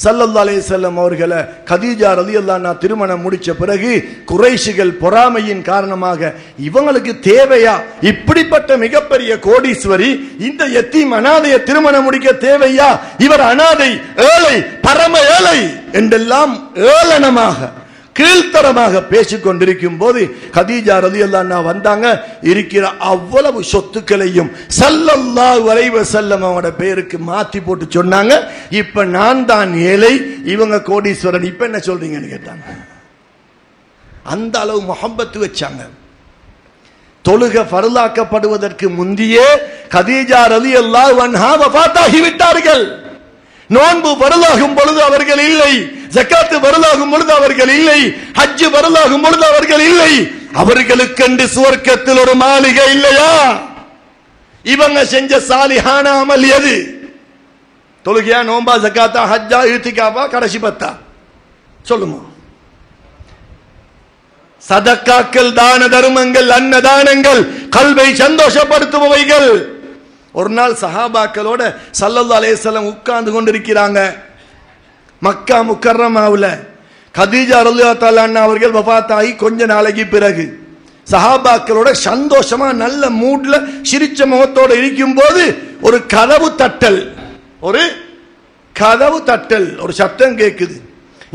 ஸல்லல்லாஹு அலைஹி வஸல்லம் அவர்களை கதீஜா ரலியல்லாஹு அன்ஹா திருமணம் முடிச்ச பிறகு குறைஷிகள் பொறாமையின் காரணமாக இவங்களுக்கு தேவையா இப்படிப்பட்ட மிகப்பெரிய கோடீஸ்வரி இந்த யத்தீம் அனாதையை திருமணம் முடிக்க தேவையா? இவர் அனாதை, ஏழை, பரம ஏழை என்றெல்லாம் ஏளனமாக கீழ்த்தரமாக பேசிக் கொண்டிருக்கும் போது கதீஜா ரலியல்லாஹு அன்ஹா வந்தாங்க. இருக்கிற அவ்வளவு சொத்துக்களையும் ஸல்லல்லாஹு அலைஹி வஸல்லம் அவரோட பேருக்கு மாத்தி போட்டு சொன்னாங்க, இப்ப நான் தான் ஏழை, இவங்க கோடீஸ்வரன், இப்ப என்ன சொல்றீங்கன்னு கேட்டாங்க. அந்த அளவு முஹப்பத்து வச்சாங்க. தொழுகை ஃபர்லாக்கப்படுவதற்கு முந்தியே கதீஜா ரலியல்லாஹு அன்ஹா வஃபாத்தாகி விட்டார்கள். நோன்பு பரலாகும் பொழுது அவர்கள் இல்லை, ஜக்காத்து பரலாகும் பொழுது அவர்கள் இல்லை, ஹஜ் பரலாகும் பொழுது அவர்கள் இல்லை. அவர்களுக்கென்று சுவர்க்கத்தில் ஒரு மாளிகை இல்லையா? இவங்க செஞ்ச சாலிஹான அமல் எது? தொழுகையா, நோன்பா, ஜக்காத்தா, ஹஜ்ஜா, இத்திகாஃபா, கடைசி 10 சொல்லுங்க. சதக்காக்கள், தான தர்மங்கள், அன்னதானங்கள், கல்வை சந்தோஷப்படுத்துபவைகள். ஒரு நாள் சஹாபாக்களோட ஸல்லல்லாஹு அலைஹி வஸல்லம் உட்கார்ந்து கொண்டிருக்கிறாங்க. மக்கா முக்கர்ரமாவுல கதீஜா ரலியல்லாஹு தஆலா அன்ஹா அவர்கள் வஃபாத்தாகி கொஞ்ச நாளைக்கு பிறகு சஹாபாக்களோட சந்தோஷமா நல்ல மூட்ல சிரிச்ச முகத்தோட இருக்கும் போது ஒரு கதவு தட்டல், ஒரு சத்தம் கேட்குது.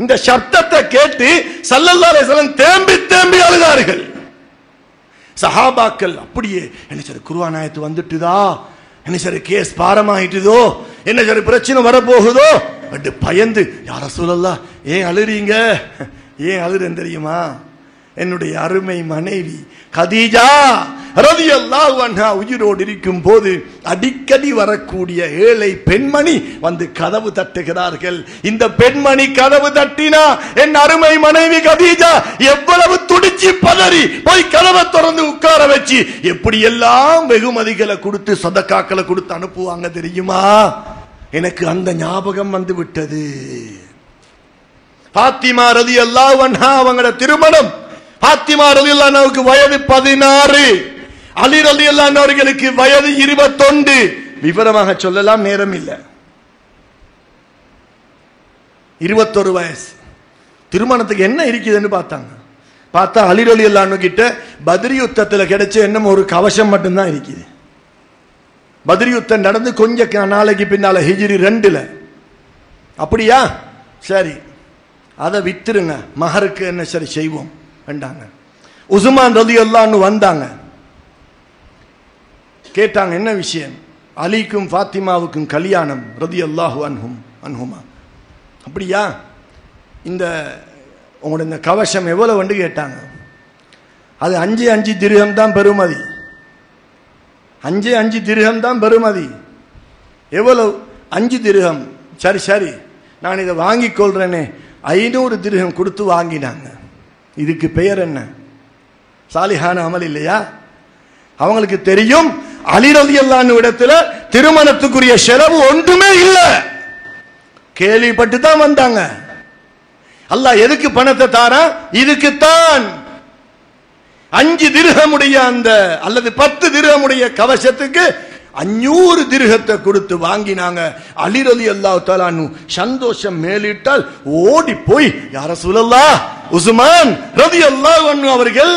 இந்த சத்தத்தை கேட்டு ஸல்லல்லாஹு அலைஹி வஸல்லம் தேம்பி தேம்பி அழுதார்கள். சஹாபாக்கள் அப்படியே என்ன சரி குர்ஆன் ஆயத்து வந்துட்டுதா, என்ன சரி கேஸ் பாரமாயிட்டுதோ, என்ன சரி பிரச்சனை வரப்போகுதோ அப்படி பயந்து, யா ரசூலல்லாஹ் ஏன் அழுறீங்க? ஏன் அழுறேன் தெரியுமா? என்னுடைய அருமை மனைவி கதீஜா ரலியல்லாஹு அன்ஹா உயிரோடு இருக்கும் போது அடிக்கடி வரக்கூடிய ஏழை பெண்மணி வந்து கதவு தட்டுகிறார்கள். இந்த பெண்மணி கதவு தட்டினா என் அருமை மனைவி கதீஜா எவ்வளவு துடிச்சு பதறி போய் கதவை திறந்து உட்கார வச்சு எப்படி எல்லாம் வெகுமதிகளை கொடுத்து சதக்காக்களை கொடுத்து அனுப்புவாங்க தெரியுமா? எனக்கு அந்த ஞாபகம் வந்து விட்டது. ஃபாத்திமா ரலியல்லாஹு அன்ஹா அவங்களோட திருமணம், ஃபாத்திமா ரலியல்லாஹு அன்ஹாவுக்கு வயது 16. அலி ரலியல்லாஹு அன்ஹு அவர்களுக்கு வயது 21. விவரமாக சொல்லலாம், நேரம் இல்லை. 21 வயசு. திருமணத்துக்கு என்ன இருக்குதுன்னு பார்த்தாங்க. பார்த்தா அலி ரலியல்லாஹு அன்ஹு கிட்ட பத்ர் யுத்தத்தில் கிடைச்ச என்னமோ ஒரு கவசம் மட்டும்தான் இருக்குது. பத்ர் யுத்தம் நடந்து கொஞ்ச நாளைக்கு பின்னால ஹிஜ்ரி 2. அப்படியா, சரி அதை வித்துருங்க, மஹருக்கு என்ன சரி செய்வோம் வேண்டாங்க. உஸ்மான் ரலியல்லாஹு அன்ஹு வந்தாங்க, கேட்டாங்க என்ன விஷயம். அலிக்கும் ஃபாத்திமாவுக்கும் கல்யாணம் ரலியல்லாஹு அன்ஹுமா. அப்படியா, இந்த உங்களோட இந்த கவசம் எவ்வளவு வந்து கேட்டாங்க. அது 5 திர்ஹம் தான் பெறுமதி. 5 திர்ஹம் தான் பெறுமதி. எவ்வளவு? 5 திர்ஹம். சரி சரி, நான் இதை வாங்கி கொள்றேனே. 500 திர்ஹம் கொடுத்து வாங்கினாங்க. இதுக்கு பெயர் என்ன? சாலிஹான அமல் இல்லையா? அவங்களுக்கு தெரியும் அலி ரலியல்லாஹு அன்ஹு இடத்துல திருமணத்துக்குரிய செலவு ஒன்றுமே இல்லை, கேள்விப்பட்டு தான் வந்தாங்க. அல்லாஹ் எதுக்கு பணத்தை தாரா? இதுக்குத்தான். 5 திர்ஹமுடைய அந்த அல்லது 10 திர்ஹமுடைய கவசத்துக்கு 500 திர்ஹத்தை கொடுத்து வாங்கினாங்க. அலி ரலியல்லாஹு தஆலா அன்ஹு சந்தோஷம் மேலிட்டால் ஓடி போய் யா ரசூலல்லாஹ், உஸ்மான் ரலியல்லாஹு அன்ஹு அவர்கள்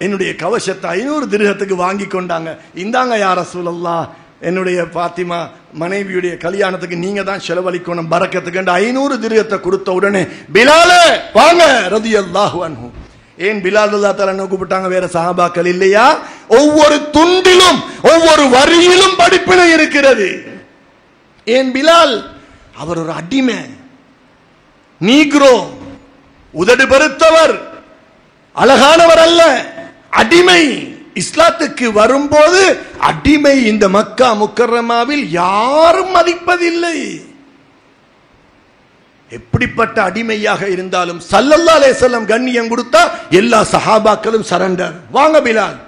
என்னுடைய கவசத்தை 500 திர்ஹத்துக்கு வாங்கி கொண்டாங்க. இந்தாங்க யா ரசூலல்லாஹ், என்னுடைய பாத்திமா மனைவியுடைய கல்யாணத்துக்கு நீங்க தான் செலவழிக்கணும் பரக்கத்துக்கு 500 திர்ஹத்தை கொடுத்த உடனே பிலாலே வாங்க ரலியல்லாஹு அன்ஹு. ஏன் பிலால் ரலியல்லாஹு தஆலா கூப்பிட்டாங்க? வேற சஹாபாக்கள் இல்லையா? ஒவ்வொரு துண்டிலும் ஒவ்வொரு வரியிலும் படிப்பினை இருக்கிறது. ஏன் பிலால்? அவர் ஒரு அடிமை, நீக்ரோ, உதடு பெருத்தவர், அழகானவர் அல்ல, அடிமை. இஸ்லாத்துக்கு வரும்போது அடிமை இந்த மக்கா முக்கர்ரமாவில் யாரும் மதிப்பதில்லை. எப்படிப்பட்ட அடிமையாக இருந்தாலும் ஸல்லல்லாஹு அலைஹி வஸல்லம் கண்ணியம் கொடுத்தா எல்லா சஹாபாக்களும் சரண்டர். வாங்க பிலால்,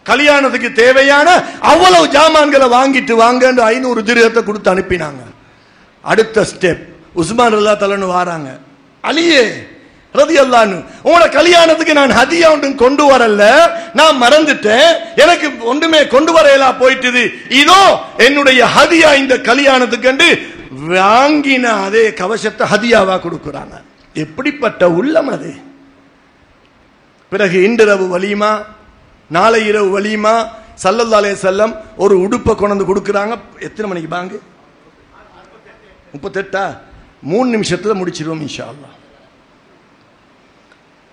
கல்யாணத்துக்கு தேவையான அவ்வளவு ஜாமான்களை வாங்கிட்டு வாங்கன்னு 500 திர்ஹத்தை கொடுத்து அனுப்பினாங்க. அடுத்த ஸ்டெப், உஸ்மான் ரலியல்லாஹு தஆலா வராங்க. அலியே ரலியல்லாஹு அன்ஹு, உங்களோட கல்யாணத்துக்கு நான் ஹதியா ஒன்றும் கொண்டு வரல, நான் மறந்துட்டேன், எனக்கு ஒன்றுமே கொண்டு வரையலா போயிட்டுது. இதோ என்னுடைய ஹதியா இந்த கல்யாணத்துக்கு வாங்கின அதே கவசத்தை ஹதியாவா கொடுக்கிறாங்க. எப்படிப்பட்ட உள்ளம் அது! பிறகு இன்றிரவு வலிமா, நாளை இரவு வலிமா. ஸல்லல்லாஹு அலைஹி வஸல்லம் ஒரு உடுப்பை கொண்டு கொடுக்குறாங்க. எத்தனை மணிக்கு பாங்கு? 38. 3 நிமிஷத்துல முடிச்சிருவோம் இன்ஷா அல்லாஹ்.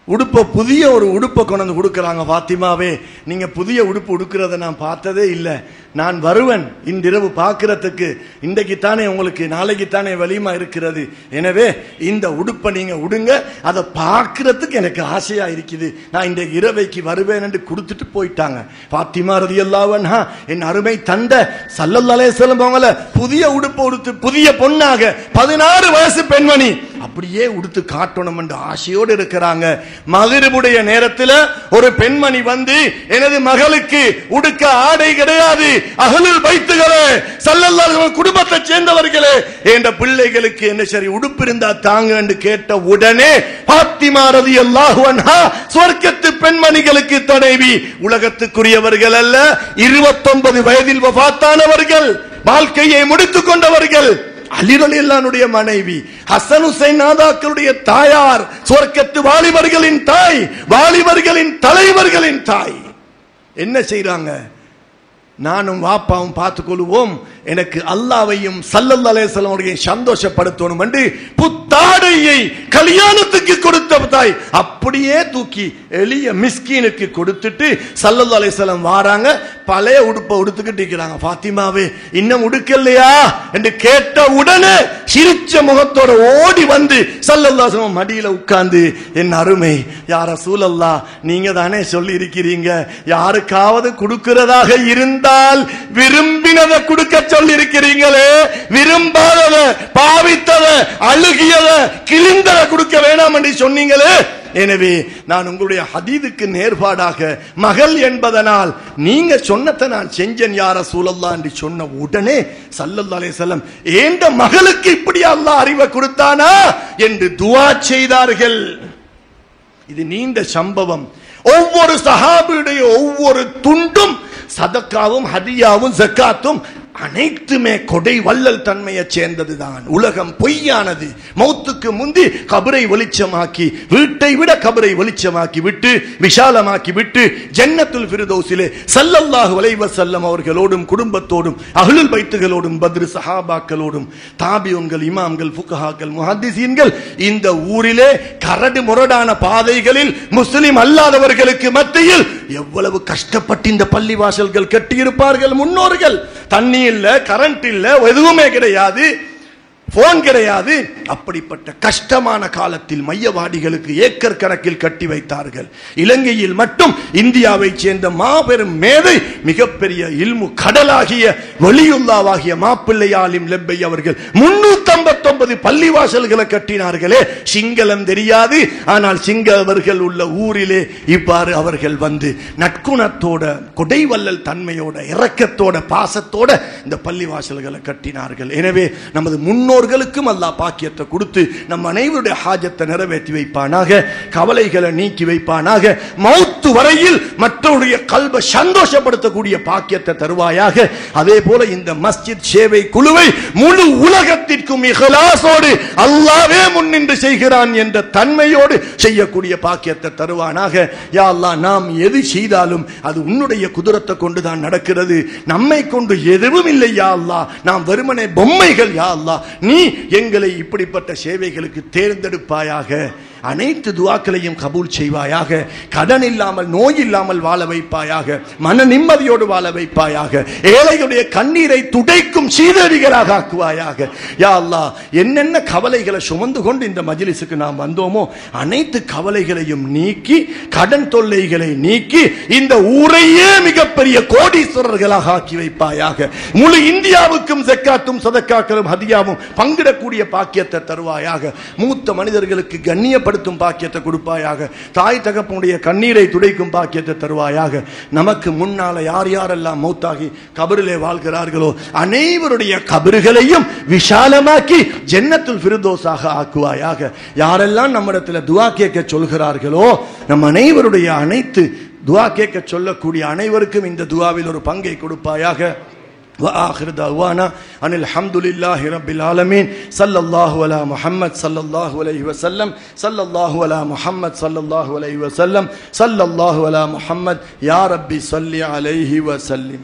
உடுப்பை, புதிய ஒரு உடுப்பை கொண்டு கொடுக்குறாங்க. பாத்திமாவே, நீங்க புதிய உடுப்பு உடுக்கிறத நான் பார்த்ததே இல்லை, நான் வருவேன் இன்றிரவு பார்க்கறதுக்கு. இன்றைக்கு தானே உங்களுக்கு, நாளைக்கு தானே வலிமா இருக்கிறது, எனவே இந்த உடுப்பை நீங்க உடுங்க, அதை பார்க்கறதுக்கு எனக்கு ஆசையா இருக்குது, நான் இந்த இரவைக்கு வருவேன் என்று கொடுத்துட்டு போயிட்டாங்க. பாத்திமா ரலியல்லாஹு அன்ஹா, என் அருமை தந்தை ஸல்லல்லாஹு அலைஹி வஸல்லம் அவங்கள புதிய உடுப்பு உடுத்து, புதிய பொண்ணாக 16 வயசு பெண்மணி அப்படியே உடுத்து காட்டணும் என்று ஆசையோடு இருக்கிறாங்க. மக்ரிபுடைய நேரத்தில் ஒரு பெண்மணி வந்து, எனது மகளுக்கு உடுக்க ஆடை கிடையாது, அஹ்லுல் பைத்துகளே, ஸல்லல்லாஹு அலைஹி வஸல்லம் குடும்பத்தை சேர்ந்தவர்களே, என்ற பிள்ளைகளுக்கு என்ன சரி உடுப்பு இருந்தா தாங்க என்று கேட்ட உடனே பாத்திமா ரலியல்லாஹு அன்ஹா சொர்க்கத்து பெண்மணிகளுக்கு தலைவி, உலகத்துக்குரியவர்கள் அல்ல, 29 வயதில் வஃபாத்தானவர்கள், வாழ்க்கையை முடித்துக் கொண்டவர்கள், அலி ரலியல்லாஹு அன்ஹுடைய மனைவி, ஹசன் ஹுசைன் நாதாக்களுடைய தாயார், சொர்க்கத்து வாலிபர்களின் தாய், வாலிபர்களின் தலைவர்களின் தாய். என்ன செய்றாங்க? நானும் வாப்பாவும் பார்த்துக் கொள்வோம், எனக்கு அல்லாஹ்வையும் ஸல்லல்லாஹு அலைஹி வஸல்லம் அவர்களை சந்தோஷப்படுத்தணும் என்று புத்தாடையை கல்யாணத்துக்கு கொடுத்த தாய் அப்படியே தூக்கி எளிய மிஸ்கீனுக்கு கொடுத்துட்டு ஸல்லல்லாஹு அலைஹி வஸல்லம் வாராங்க. பழைய உடுப்பை உடுத்துக்கிட்டு இருக்கிறாங்க. பாத்திமாவே, இன்னும் உடுக்கலையா என்று கேட்ட உடனே சிரிச்ச முகத்தோட ஓடி வந்து ஸல்லல்லாஹு அலைஹி வஸல்லம் மடியில உட்கார்ந்து, என் அருமை யா ரசூலல்லாஹ், நீங்க தானே சொல்லி இருக்கிறீங்க, யாருக்காவது கொடுக்கிறதாக இருந்தால் விரும்பினதை கொடுக்க சொல்லி இருக்கிறீங்களே, விரும்பாதத, பாவித்தத, அழுகியத, கிழிந்தத கொடுக்க வேணாம் என்று சொன்னீங்களே, எனவே நான் உங்களுடைய ஹதீதுக்கு நேர்பாடாக மகள் என்பதனால் நீங்க சொன்னதை நான் செஞ்சேன் யா ரசூலல்லாஹ் என்று சொன்ன உடனே ஸல்லல்லாஹு அலைஹி வஸல்லம், ஏண்ட மகளுக்கு இப்படி அல்லாஹ் அறிவை கொடுத்தானா என்று துஆ செய்தார்கள். இது நீண்ட சம்பவம். ஒவ்வொரு சஹாபியுடைய ஒவ்வொரு துண்டும் சதக்காவும் ஹதியாவும் ஜக்காத்தும் அனைத்துமே கொடை வள்ளல் தன்மையை சேர்ந்ததுதான். உலகம் பொய்யானது. மௌத்துக்கு முந்தி கபரை வெளிச்சமாக்கி, வீட்டை விட கபரை வெளிச்சமாக்கி விட்டு, விஷாலமாக்கி விட்டு, ஜன்னத்துல் ஃபிர்தௌஸிலே ஸல்லல்லாஹு அலைஹி வஸல்லம் அவர்களோடும் குடும்பத்தோடும் அஹ்லுல் பைத்துகளோடும் பத்ர் சஹாபாக்களோடும் தாபியூன்கள், இமாம்கள், ஃபுகஹாக்கள், முஹத்திஸீன்கள் இந்த ஊரிலே கரடு முரடான பாதைகளில் முஸ்லிம் அல்லாதவர்களுக்கு மத்தியில் எவ்வளவு கஷ்டப்பட்டு இந்த பள்ளிவாசல்கள் கட்டியிருப்பார்கள் முன்னோர்கள். தண்ணி இல்ல, கரண்ட் இல்ல, எதுவுமே கிடையாது, போன் கிடையாது. அப்படிப்பட்ட கஷ்டமான காலத்தில் மையவாடிகளுக்கு ஏக்கர் கணக்கில் கட்டி வைத்தார்கள். இலங்கையில் மட்டும் இந்தியாவை சேர்ந்த மாபெரும் மேதை, மிகப்பெரிய இல்மு கடலாகிய வலியுல்லாவாகிய மாப்பிள்ளை ஆலிம் லெப்பை அவர்கள் 359 பள்ளிவாசல்களை கட்டினார்களே. சிங்களம் தெரியாது, ஆனால் சிங்களவர்கள் உள்ள ஊரிலே இவ்வாறு அவர்கள் வந்து நற்குணத்தோட, கொடைவள்ளல் தன்மையோட, இரக்கத்தோட, பாசத்தோட இந்த பள்ளிவாசல்களை கட்டினார்கள். எனவே நமது முன்னோர்களுக்கும் அல்லாஹ் பாக்கியத்தை கொடுத்து நம் அனைவருடைய ஹாஜத்தை நிறைவேற்றி வைப்பானாக, கவலைகளை நீக்கி வைப்பானாக, மௌத்து வரையில் மற்றவருடைய கல்பை சந்தோஷப்படுத்தக்கூடிய பாக்கியத்தை தருவாயாக. அதே போல இந்த மஸ்ஜித் சேவை குழுவை முழு உலகத்திற்கும் இஹ்லாஸோடு அல்லாஹ்வே முன்னின்று செய்கிறான் என்ற தன்மையோடு செய்யக்கூடிய பாக்கியத்தை தருவானாக. யா அல்லாஹ், நாம் எது செய்தாலும் அது உன்னுடைய குதிரத்தை கொண்டுதான் நடக்கிறது. நம்மை கொண்டு எதுவும் இல்லை யா அல்லாஹ். நாம் வெறுமனே பொம்மைகள் யா அல்லாஹ். நீ எங்களை இப்படிப்பட்ட சேவைகளுக்கு தேர்ந்தெடுப்பாயாக. அனைத்து துஆக்களையும் கபூல் செய்வாயாக. கடன் இல்லாமல், நோய் இல்லாமல் வாழ வைப்பாயாக. மன நிம்மதியோடு வாழ வைப்பாயாக. ஏழைகளுடைய கண்ணீரை துடைக்கும் சீதடிகளாக ஆக்குவாயாக. யா அல்லாஹ், என்னென்ன கவலைகளை சுமந்து கொண்டு இந்த மஜ்லிஸுக்கு நாம் வந்தோமோ அனைத்து கவலைகளையும் நீக்கி, கடன் தொல்லைகளை நீக்கி, இந்த ஊரையே மிகப்பெரிய கோடீஸ்வரர்களாக ஆக்கி வைப்பாயாக. முழு இந்தியாவுக்கும் ஜக்காத்தும் சதக்காக்களும் ஹதியாவும் பங்கிடக்கூடிய பாக்கியத்தை தருவாயாக. மூத்த மனிதர்களுக்கு கண்ணியப்படுத்தும் பாக்கியத்தை கொடுப்பாயாக. தாய் தகப்பனுடைய கண்ணீரை துடைக்கும் பாக்கியத்தை தருவாயாக. நமக்கு முன்னால யார் யாரெல்லாம் மௌத்தாகி கபரிலே வாழ்கிறார்களோ அனைவருடைய கபறுகளையும் விஷாலமாக்கி ஜன்னத்துல் ஃபிர்தௌஸாக ஆக்குவாயாக. யாரெல்லாம் நம்மிடத்தில் துஆ கேட்க சொல்கிறார்களோ நம் அனைவருடைய அனைத்து துஆ கேட்க சொல்லக்கூடிய அனைவருக்கும் இந்த துஆவில் ஒரு பங்கை கொடுப்பாயாக. وآخر دعوانا أن الحمد لله رب العالمين صلى الله على محمد صلى الله عليه وسلم صلى الله على محمد صلى الله عليه وسلم صلى الله على محمد يا ربي صل عليه وسلم.